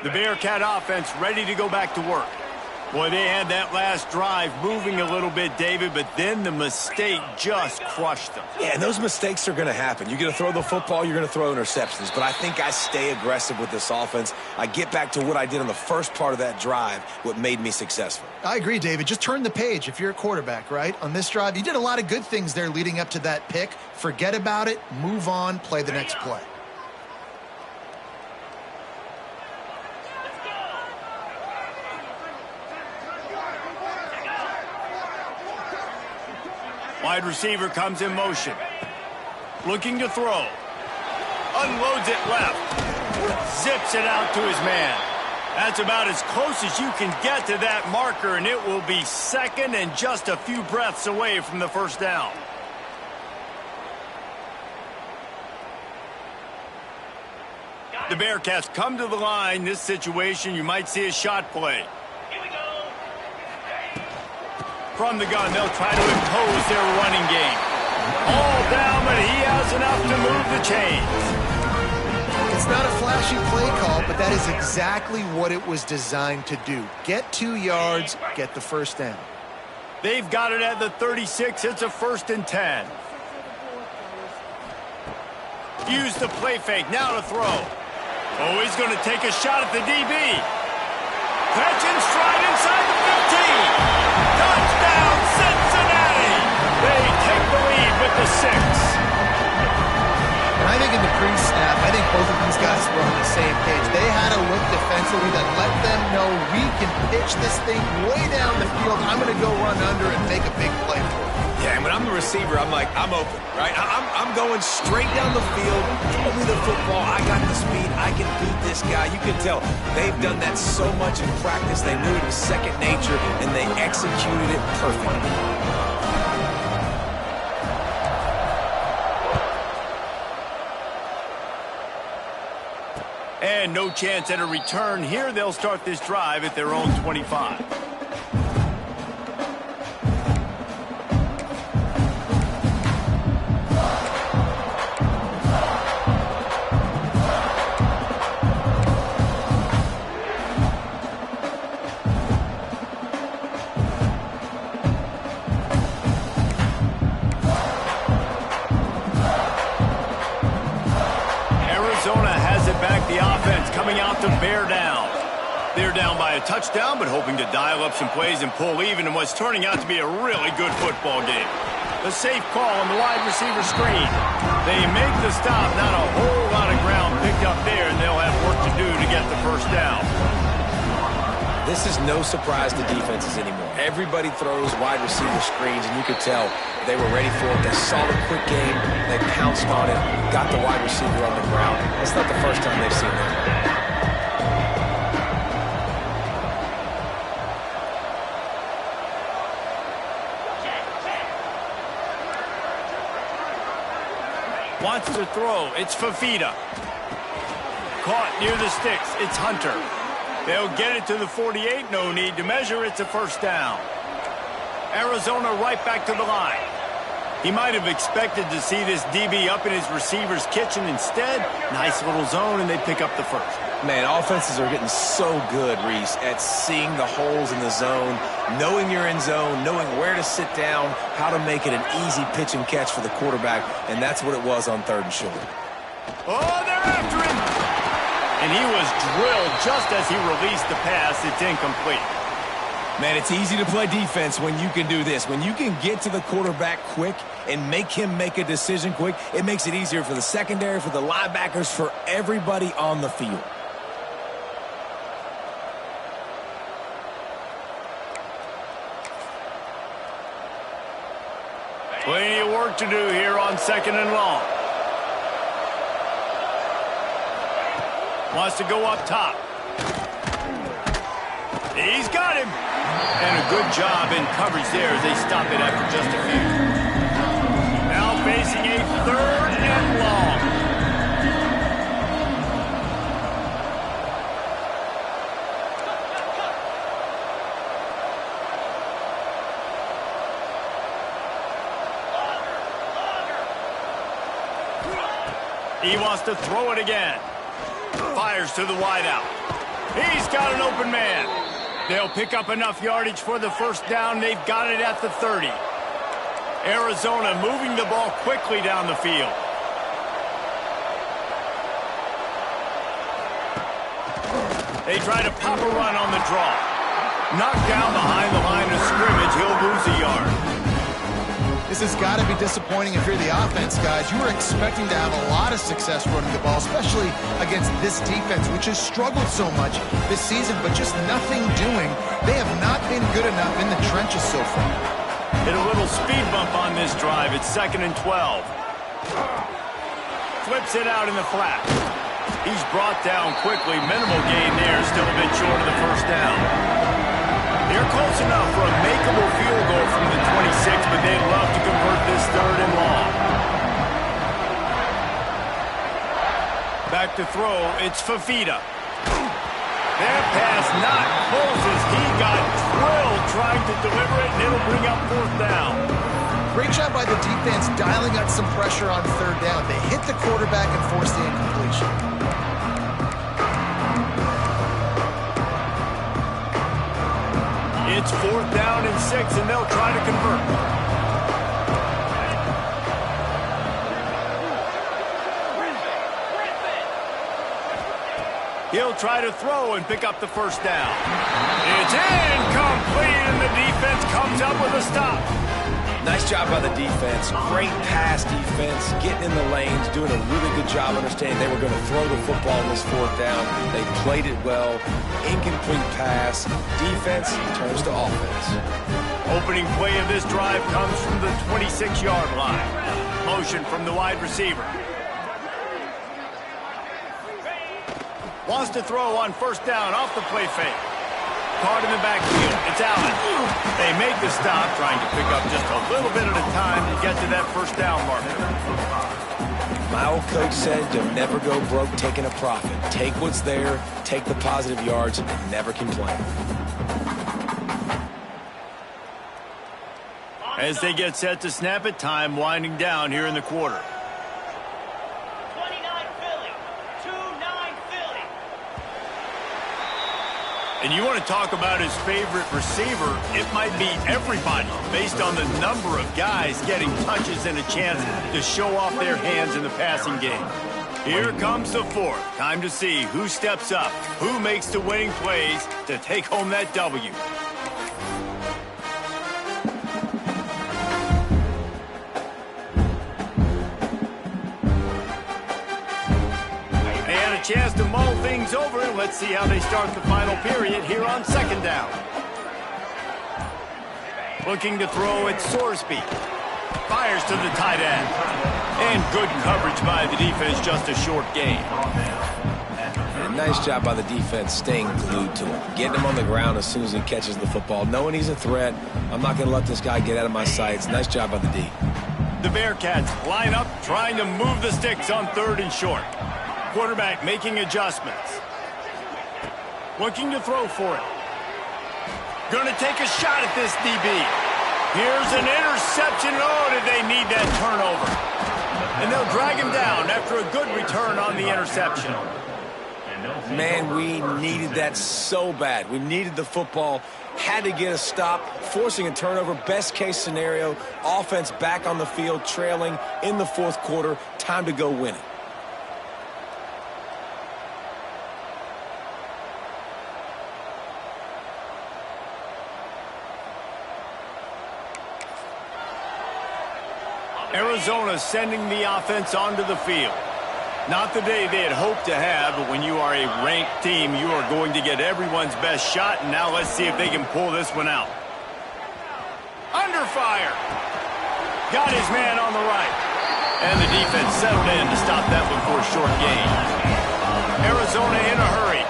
The Bearcat offense ready to go back to work. Boy, they had that last drive moving a little bit, David, but then the mistake just crushed them. Yeah, and those mistakes are going to happen. You're going to throw the football, you're going to throw interceptions. But I think I stay aggressive with this offense. I get back to what I did on the first part of that drive, what made me successful. I agree, David. Just turn the page if you're a quarterback, right? On this drive, you did a lot of good things there leading up to that pick. Forget about it, move on, play the next play. Wide receiver comes in motion. Looking to throw. Unloads it left. Zips it out to his man. That's about as close as you can get to that marker, and it will be second and just a few breaths away from the first down. The Bearcats come to the line. This situation, you might see a shot play. Here we go. From the gun, they'll try to impose their running game. All down, but he has enough to move the chains. It's not a flashy play call, but that is exactly what it was designed to do. Get 2 yards, get the first down. They've got it at the 36. It's a 1st and 10. Use the play fake. Now to throw. Oh, he's going to take a shot at the DB. Catch and stride inside the 15. Touchdown, Cincinnati. They take the lead with the 6. I think in the pre-snap, I think both of these guys were on the same page. They had a look defensively that let them know we can pitch this thing way down the field. I'm going to go run under and make a big play for it. Yeah, and when I'm the receiver, I'm like, I'm open, right? I'm going straight down the field. Throw me the football. I got the speed. I can beat this guy. You can tell they've done that so much in practice. They knew it was second nature, and they executed it perfectly. And no chance at a return here. They'll start this drive at their own 25. The offense coming out to bear down. They're down by a touchdown, but hoping to dial up some plays and pull even in what's turning out to be a really good football game. A safe call on the wide receiver screen. They make the stop. Not a whole lot of ground picked up there, and they'll have work to do to get the first down. This is no surprise to defenses anymore. Everybody throws wide receiver screens, and you could tell they were ready for it. They saw the quick game. They pounced on it, got the wide receiver on the ground. That's not the first time they've seen that. Wants to throw. It's Fafita. Caught near the sticks. It's Hunter. They'll get it to the 48. No need to measure. It's a first down. Arizona right back to the line. He might have expected to see this DB up in his receiver's kitchen. Instead, nice little zone, and they pick up the first. Man, offenses are getting so good, Reese, at seeing the holes in the zone, knowing you're in zone, knowing where to sit down, how to make it an easy pitch and catch for the quarterback, and that's what it was on 3rd and short. Oh, they're after him! And he was drilled just as he released the pass. It's incomplete. Man, it's easy to play defense when you can do this. When you can get to the quarterback quick and make him make a decision quick, it makes it easier for the secondary, for the linebackers, for everybody on the field. Plenty of work to do here on 2nd and long. Wants to go up top. He's got him. And a good job in coverage there as they stop it after just a few. Now facing a 3rd and long. He wants to throw it again. Fires to the wideout. He's got an open man. They'll pick up enough yardage for the first down. They've got it at the 30. Arizona moving the ball quickly down the field. They try to pop a run on the draw. Knocked down behind the line of scrimmage. He'll lose a yard. This has got to be disappointing if you're the offense, guys. You were expecting to have a lot of success running the ball, especially against this defense, which has struggled so much this season, but just nothing doing. They have not been good enough in the trenches so far. Hit a little speed bump on this drive. It's 2nd and 12. Flips it out in the flat. He's brought down quickly. Minimal gain there. Still a bit short of the first down. They're close enough for a makeable field goal from the 26, but they'd love to convert this 3rd and long. Back to throw. It's Fafita. That pass not close as he got drilled trying to deliver it, and it'll bring up 4th down. Great job by the defense dialing out some pressure on 3rd down. They hit the quarterback and forced the incompletion. It's 4th down and 6, and they'll try to convert. He'll try to throw and pick up the 1st down. It's incomplete, and the defense comes up with a stop. Nice job by the defense. Great pass defense, getting in the lanes, doing a really good job understanding they were going to throw the football on this 4th down. They played it well. Incomplete pass. Defense turns to offense. Opening play of this drive comes from the 26-yard line. Motion from the wide receiver. Wants to throw on 1st down off the play fake. Caught in the backfield. It's Allen. They make the stop, trying to pick up just a little bit at a time to get to that 1st down marker. My old coach said, don't never go broke taking a profit. Take what's there, take the positive yards, and never complain. As they get set to snap it, time winding down here in the quarter. 29 Philly. 2-9 Philly. And you want to talk about his favorite receiver, it might be everybody based on the number of guys getting touches and a chance to show off their hands in the passing game. Here comes the 4th. Time to see who steps up, who makes the winning plays to take home that W. Chance to mull things over, and let's see how they start the final period here on 2nd down. Looking to throw at Sorsby. Fires to the tight end. And good coverage by the defense, just a short gain. And nice job by the defense staying glued to him. Getting him on the ground as soon as he catches the football. Knowing he's a threat, I'm not going to let this guy get out of my sights. Nice job by the D. The Bearcats line up, trying to move the sticks on 3rd and short. Quarterback making adjustments. Looking to throw for it. Going to take a shot at this DB. Here's an interception. Oh, did they need that turnover? And they'll drag him down after a good return on the interception. Man, we needed that so bad. We needed the football. Had to get a stop, forcing a turnover. Best case scenario, offense back on the field, trailing in the 4th quarter. Time to go win it. Arizona sending the offense onto the field. Not the day they had hoped to have, but when you are a ranked team, you are going to get everyone's best shot, and now let's see if they can pull this one out. Under fire. Got his man on the right. And the defense settled in to stop that one for a short gain. Arizona in a hurry.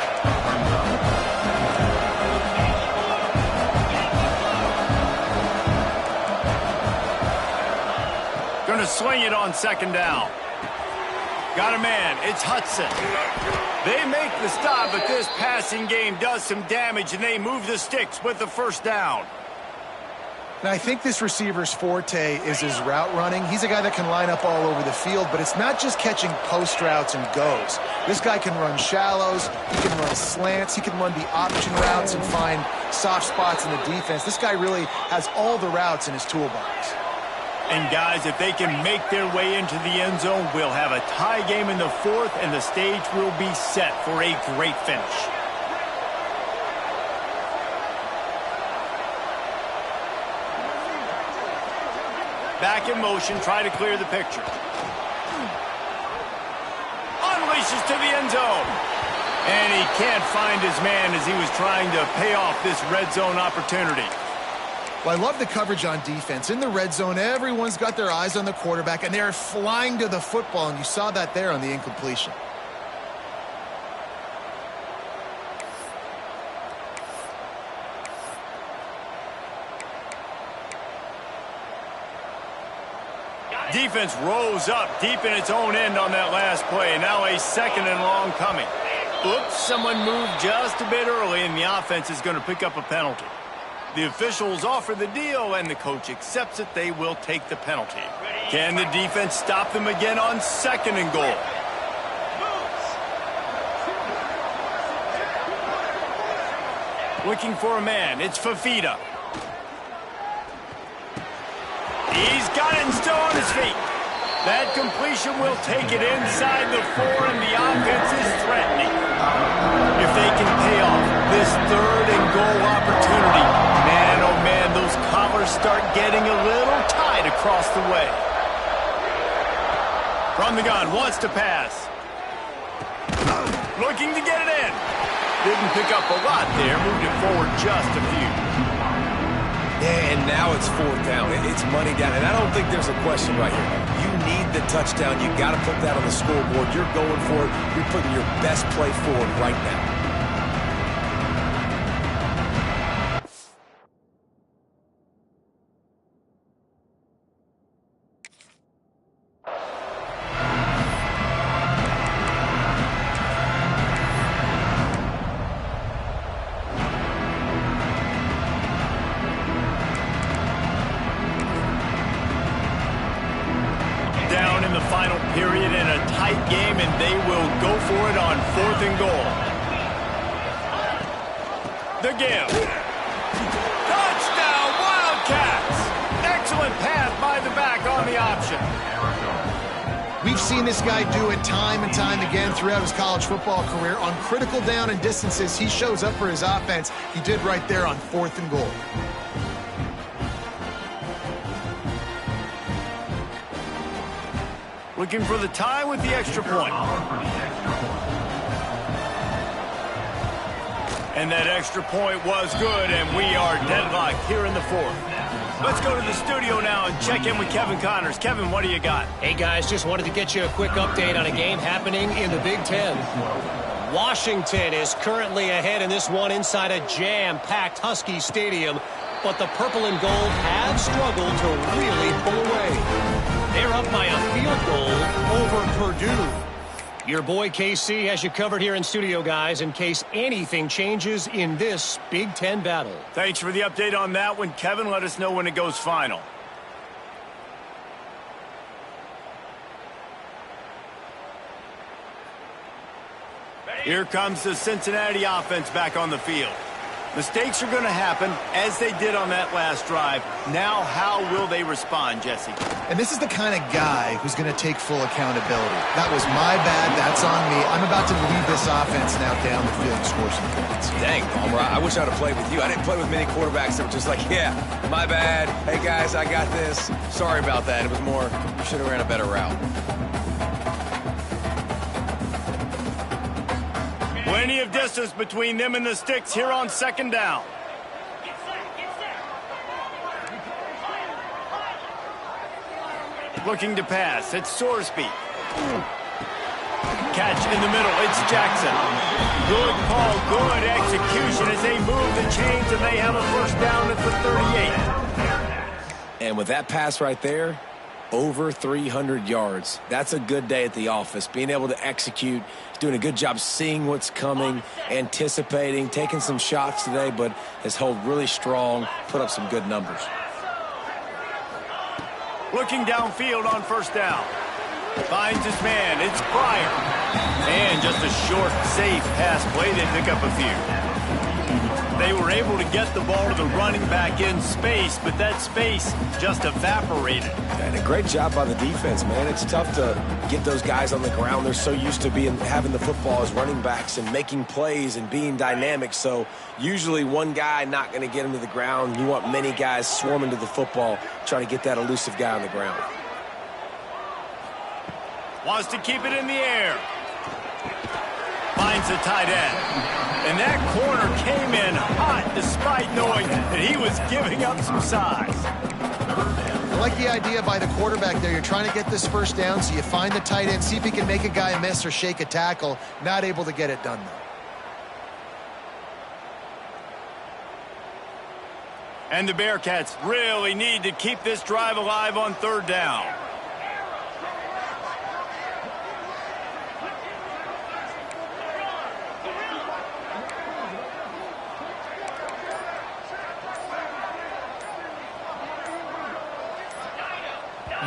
Going to swing it on 2nd down. Got a man. It's Hudson. They make the stop, but this passing game does some damage, and they move the sticks with the 1st down. Now, I think this receiver's forte is his route running. He's a guy that can line up all over the field, but it's not just catching post routes and goes. This guy can run shallows, he can run slants, he can run the option routes and find soft spots in the defense. This guy really has all the routes in his toolbox. And guys, if they can make their way into the end zone, we'll have a tie game in the 4th, and the stage will be set for a great finish. Back in motion, try to clear the picture. Unleashes to the end zone. And he can't find his man as he was trying to pay off this red zone opportunity. Well, I love the coverage on defense. In the red zone, everyone's got their eyes on the quarterback, and they're flying to the football, and you saw that there on the incompletion. Defense rose up deep in its own end on that last play. Now a second and long coming. Oops, someone moved just a bit early, and the offense is going to pick up a penalty. The officials offer the deal, and the coach accepts it. They will take the penalty. Can the defense stop them again on second and goal? Looking for a man. It's Fafita. He's got it and still on his feet. That completion will take it inside the 4, and the offense is threatening. If they can pay off this third and goal opportunity, man, oh man, those collars start getting a little tight across the way. From the gun, wants to pass. Looking to get it in. Didn't pick up a lot there, moved it forward just a few. Yeah, and now it's 4th down. It's money down, and I don't think there's a question right here. You need the touchdown. You got to put that on the scoreboard. You're going for it. You're putting your best play forward right now. Final period in a tight game, and they will go for it on 4th and goal. The give. Touchdown, Wildcats! Excellent pass by the back on the option. We've seen this guy do it time and time again throughout his college football career. On critical down and distances, he shows up for his offense. He did right there on 4th and goal. Looking for the tie with the extra point. And that extra point was good, and we are deadlocked here in the 4th. Let's go to the studio now and check in with Kevin Connors. Kevin, what do you got? Hey, guys, just wanted to get you a quick update on a game happening in the Big Ten. Washington is currently ahead in this one inside a jam-packed Husky Stadium, but the purple and gold have struggled to really pull away. They're up by a field goal over Purdue. Your boy KC has you covered here in studio, guys, in case anything changes in this Big Ten battle. Thanks for the update on that one, Kevin. Let us know when it goes final. Here comes the Cincinnati offense back on the field. Mistakes are going to happen, as they did on that last drive. Now, how will they respond, Jesse? And this is the kind of guy who's going to take full accountability. That was my bad. That's on me. I'm about to lead this offense now down the field and score some points. Dang, Palmer, I wish I would have played with you. I didn't play with many quarterbacks that were just like, yeah, my bad. Hey, guys, I got this. Sorry about that. It was more, you should have ran a better route. Plenty of distance between them and the sticks here on 2nd down. Looking to pass. It's Sorsby. Catch in the middle. It's Jackson. Good call, good execution as they move the chains, and they have a 1st down at the 38. And with that pass right there, over 300 yards. That's a good day at the office. Being able to execute, doing a good job seeing what's coming, anticipating, taking some shots today, but has held really strong, put up some good numbers. Looking downfield on 1st down. Finds his man. It's Pryor. And just a short, safe pass play. They pick up a few. They were able to get the ball to the running back in space, but that space just evaporated. And a great job by the defense, man. It's tough to get those guys on the ground. They're so used to having the football as running backs and making plays and being dynamic. So usually one guy not going to get him to the ground. You want many guys swarming to the football, trying to get that elusive guy on the ground. Wants to keep it in the air. Finds the tight end. And that corner came in hot despite knowing that he was giving up some size. I like the idea by the quarterback there. You're trying to get this first down, so you find the tight end, see if he can make a guy miss or shake a tackle. Not able to get it done, though. And the Bearcats really need to keep this drive alive on third down.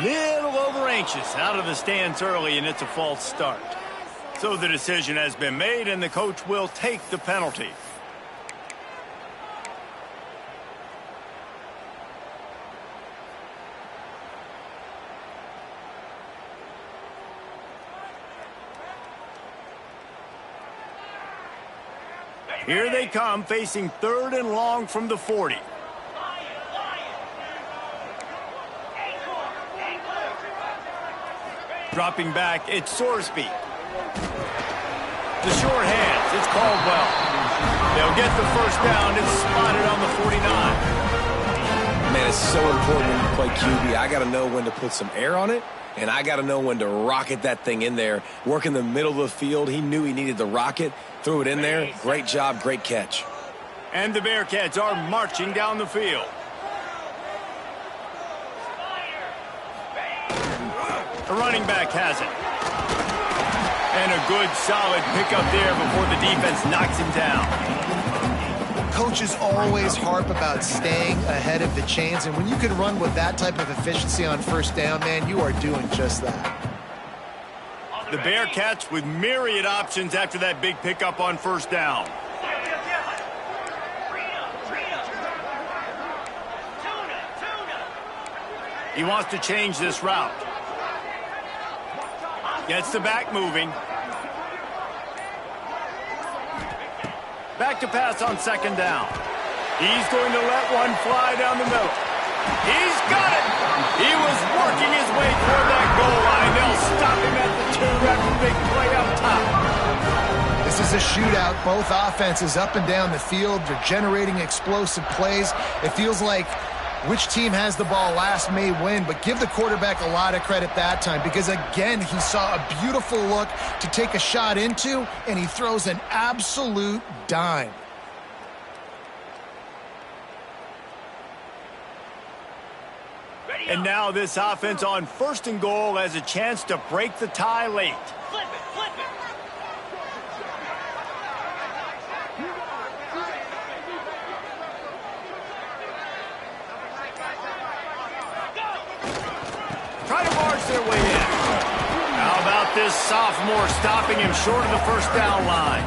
Little over anxious out of the stands early, and it's a false start. So the decision has been made, and the coach will take the penalty. Here they come, facing third and long from the 40. Dropping back, it's Sorsby. The short hands, it's Caldwell. They'll get the first down. It's spotted on the 49. Man, it's so important when you play QB. I got to know when to put some air on it, and I got to know when to rocket that thing in there. Work in the middle of the field. He knew he needed to rocket. Threw it in there. Great job, great catch. And the Bearcats are marching down the field. The running back has it. And a good, solid pickup there before the defense knocks him down. Coaches always harp about staying ahead of the chains, and when you can run with that type of efficiency on first down, man, you are doing just that. The Bearcats with myriad options after that big pickup on first down. He wants to change this route. Gets the back moving. Back to pass on second down. He's going to let one fly down the middle. He's got it. He was working his way toward that goal line. They'll stop him at the 2 after the big play up top. This is a shootout. Both offenses up and down the field. They're generating explosive plays. It feels like which team has the ball last may win, but give the quarterback a lot of credit that time because, again, he saw a beautiful look to take a shot into, and he throws an absolute dime. And now this offense on first and goal has a chance to break the tie late. Flip it, flip it. Try to march their way in. How about this sophomore stopping him short of the first down line?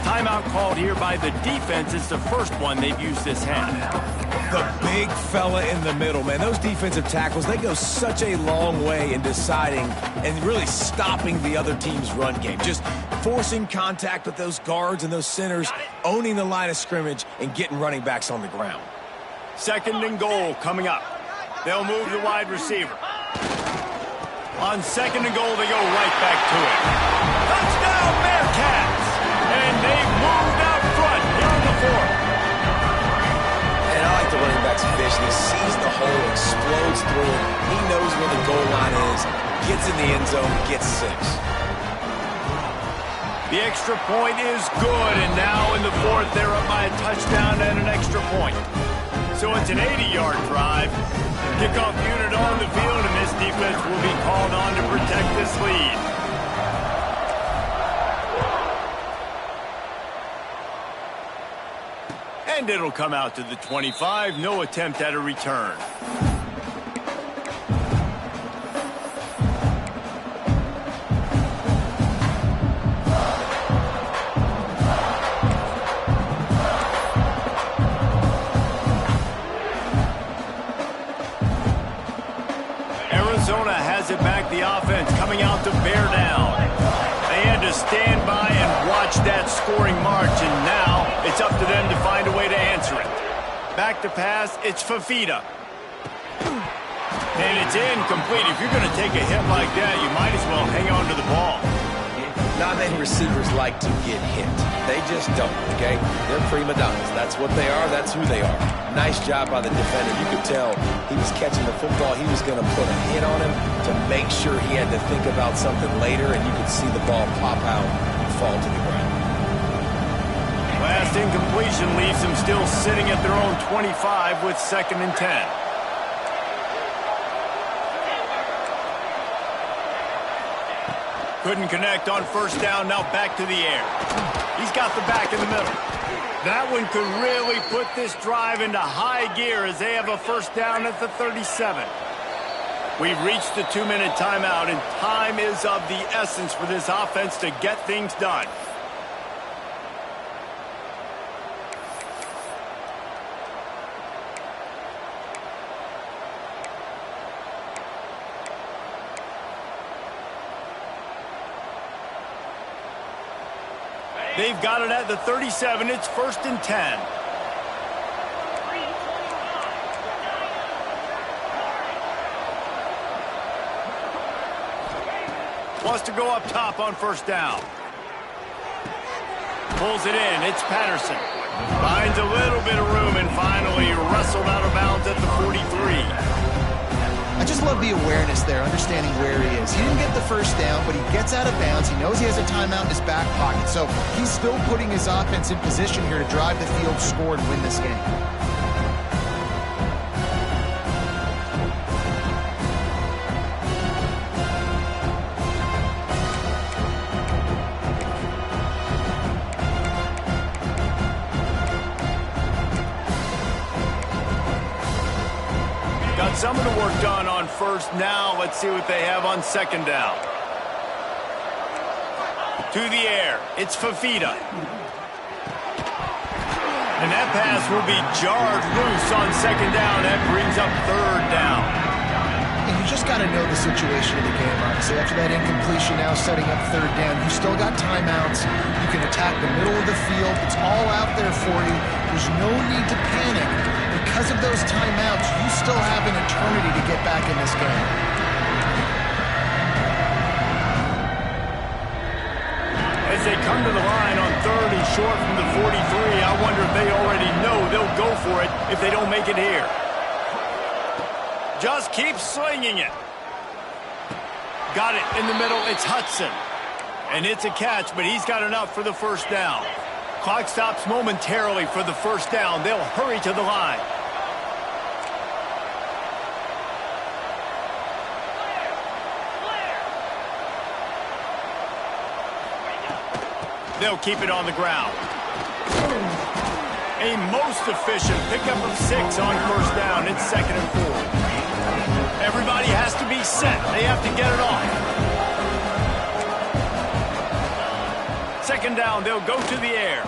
Timeout called here by the defense. It's the first one they've used this half. The big fella in the middle, man. Those defensive tackles, they go such a long way in deciding and really stopping the other team's run game. Just forcing contact with those guards and those centers, owning the line of scrimmage, and getting running backs on the ground. Second and goal coming up. They'll move the wide receiver. On second and goal, they go right back to it. Touchdown, Bearcats! And they've moved out front here in the fourth. And I like the running back's vision. He sees the hole, explodes through it. He knows where the goal line is, gets in the end zone, gets 6. The extra point is good, and now in the fourth, they're up by a touchdown and an extra point. So it's an 80-yard drive. Kickoff unit on the field, and this defense will be called on to protect this lead. And it'll come out to the 25. No attempt at a return. Arizona has it back, the offense coming out to bear down. They had to stand by and watch that scoring march, and now it's up to them to find a way to answer it. Back to pass, it's Fafita. And it's incomplete. If you're going to take a hit like that, you might as well hang on to the ball. Not many receivers like to get hit. They just don't, okay? They're prima donnas. That's what they are. That's who they are. Nice job by the defender. You could tell he was catching the football. He was going to put a hit on him to make sure he had to think about something later, and you could see the ball pop out and fall to the ground. Last incompletion leaves them still sitting at their own 25 with 2nd and 10. Couldn't connect on 1st down, now back to the air. He's got the back in the middle. That one could really put this drive into high gear as they have a 1st down at the 37. We've reached the 2-minute timeout, and time is of the essence for this offense to get things done. They've got it at the 37. It's 1st and 10. Wants to go up top on 1st down. Pulls it in. It's Patterson. Finds a little bit of room and finally wrestled out of bounds at the 43. I just love the awareness there, understanding where he is. He didn't get the 1st down, but he gets out of bounds. He knows he has a timeout in his back pocket, so he's still putting his offense in position here to drive the field, score, and win this game. Some of the work done on 1st. Now let's see what they have on 2nd down. To the air. It's Fafita. And that pass will be jarred loose on 2nd down. That brings up 3rd down. And you just got to know the situation of the game, obviously. After that incompletion, now setting up 3rd down. You still got timeouts. You can attack the middle of the field. It's all out there for you. There's no need to panic. Because of those timeouts, you still have an eternity to get back in this game. As they come to the line on 3rd and short from the 43, I wonder if they already know they'll go for it if they don't make it here. Just keep slinging it. Got it in the middle. It's Hudson. And it's a catch, but he's got enough for the 1st down. Clock stops momentarily for the 1st down. They'll hurry to the line. They'll keep it on the ground. A most efficient pickup of 6 on 1st down. It's 2nd and 4. Everybody has to be set. They have to get it off. 2nd down, they'll go to the air.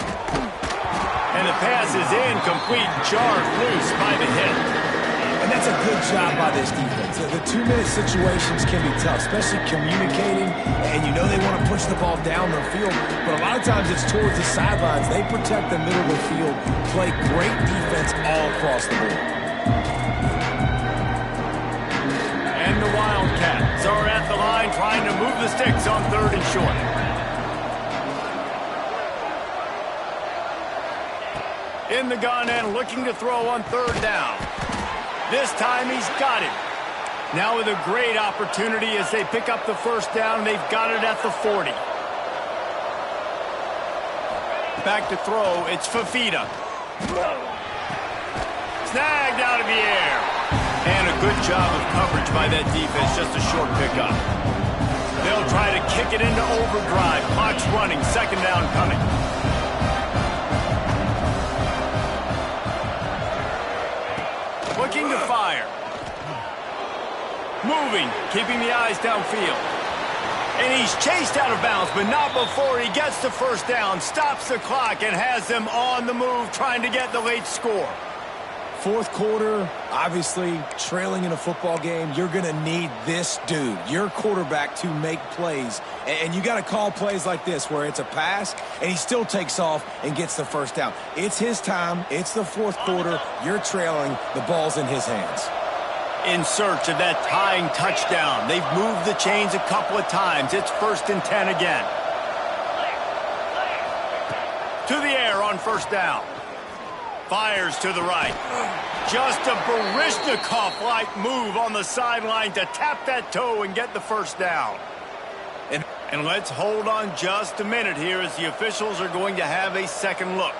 And the pass is incomplete, jarred loose by the hit. And that's a good job by this defense. The 2-minute situations can be tough, especially communicating, and you know they want to push the ball down the field, but a lot of times it's towards the sidelines. They protect the middle of the field, play great defense all across the board. And the Wildcats are at the line trying to move the sticks on 3rd and short. In the gun and looking to throw on 3rd down. This time he's got it. Now with a great opportunity as they pick up the 1st down. They've got it at the 40. Back to throw. It's Fafita. Snagged out of the air. And a good job of coverage by that defense. Just a short pickup. They'll try to kick it into overdrive. Clock's running. 2nd down coming. Looking to fire. Moving, keeping the eyes downfield. And he's chased out of bounds, but not before he gets the 1st down, stops the clock, and has them on the move trying to get the late score. 4th quarter, obviously trailing in a football game, you're going to need this dude, your quarterback, to make plays. And you got to call plays like this where it's a pass and he still takes off and gets the 1st down. It's his time. It's the 4th quarter. You're trailing. The ball's in his hands. In search of that tying touchdown. They've moved the chains a couple of times. It's 1st and 10 again. To the air on first down. Fires to the right. Just a Baryshnikov-like move on the sideline to tap that toe and get the first down. And let's hold on just a minute here as the officials are going to have a second look.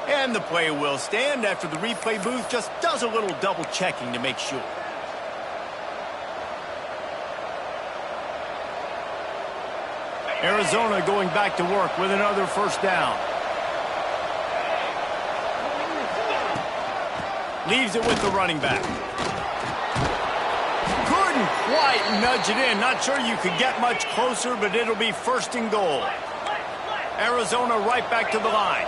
And the play will stand after the replay booth just does a little double checking to make sure. Arizona going back to work with another first down. Leaves it with the running back. Couldn't quite nudge it in. Not sure you could get much closer, but it'll be first and goal. Arizona right back to the line.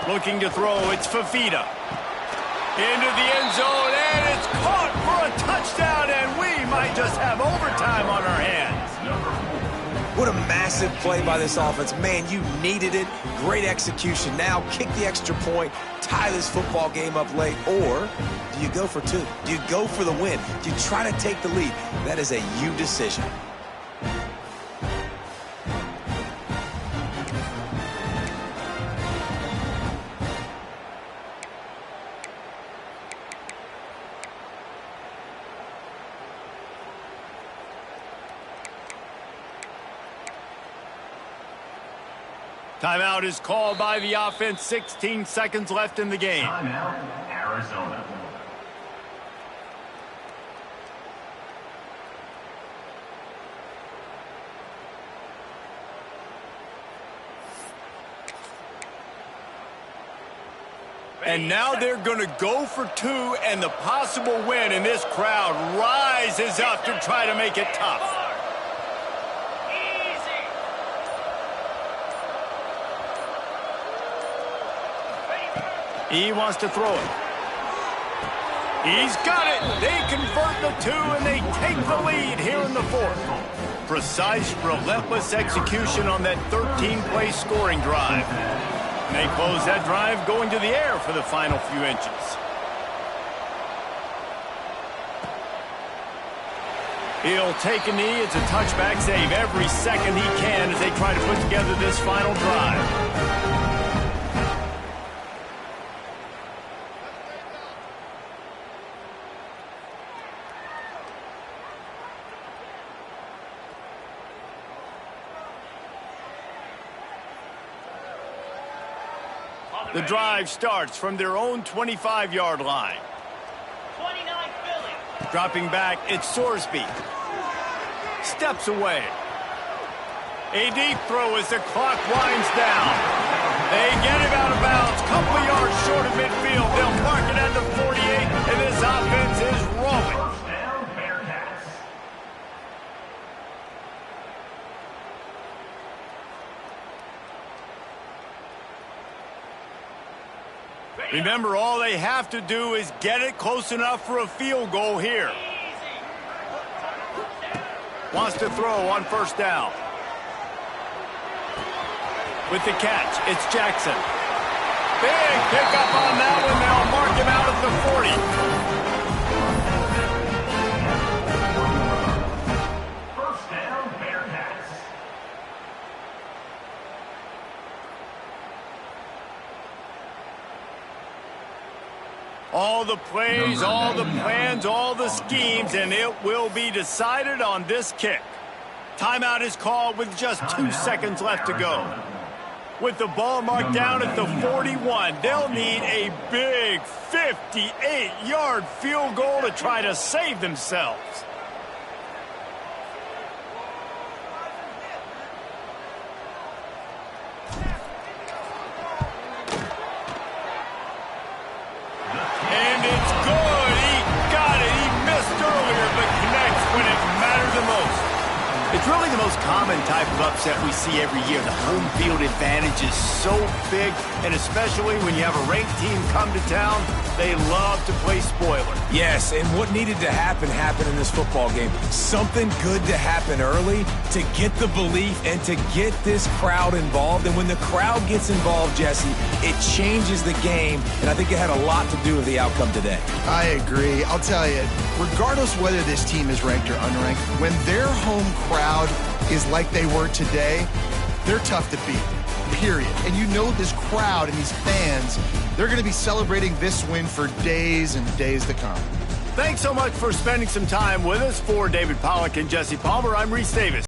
Looking to throw, it's Fafita. Into the end zone, and it's caught for a touchdown, and we might just have overtime on our hands. What a massive play by this offense. Man, you needed it. Great execution. Now kick the extra point, tie this football game up late, or do you go for two? Do you go for the win? Do you try to take the lead? That is a you decision. Timeout is called by the offense. 16 seconds left in the game. Timeout, Arizona. And now they're going to go for two and the possible win, and this crowd rises up to try to make it tough. He wants to throw it. He's got it. They convert the two, and they take the lead here in the fourth. Precise, relentless execution on that 13-play scoring drive. And they close that drive going to the air for the final few inches. He'll take a knee. It's a touchback save every second he can as they try to put together this final drive. The drive starts from their own 25-yard line. 29 Philly. Dropping back, it's Sorsby. Steps away. A deep throw as the clock winds down. They get him out of bounds. Couple yards short of midfield. They'll mark it at the 48, and this offense is rolling. First down, Bearcats. Remember, all they have to do is get it close enough for a field goal here. Wants to throw on first down. With the catch, it's Jackson. Big pickup on that one. They'll mark him out at the 40. First down, Bearcats. All the plays, all the plans, all the schemes, and it will be decided on this kick. Timeout is called with just 2 seconds left to go. With the ball marked down at the 41, they'll need a big 58-yard field goal to try to save themselves. And it's good. He got it. He missed earlier, but connects when it mattered the most. It's really the most common type of upset we see every year. The home field advantage is so big, and especially when you have a ranked team come to town, they love to play spoiler. Yes, and what needed to happen happened in this football game. Something good to happen early to get the belief and to get this crowd involved. And when the crowd gets involved, Jesse, it changes the game, and I think it had a lot to do with the outcome today. I agree. I'll tell you, regardless whether this team is ranked or unranked, when their home crowd is like they were today, they're tough to beat, period. And you know this crowd and these fans, they're going to be celebrating this win for days and days to come. Thanks so much for spending some time with us. For David Pollack and Jesse Palmer, I'm Reese Davis.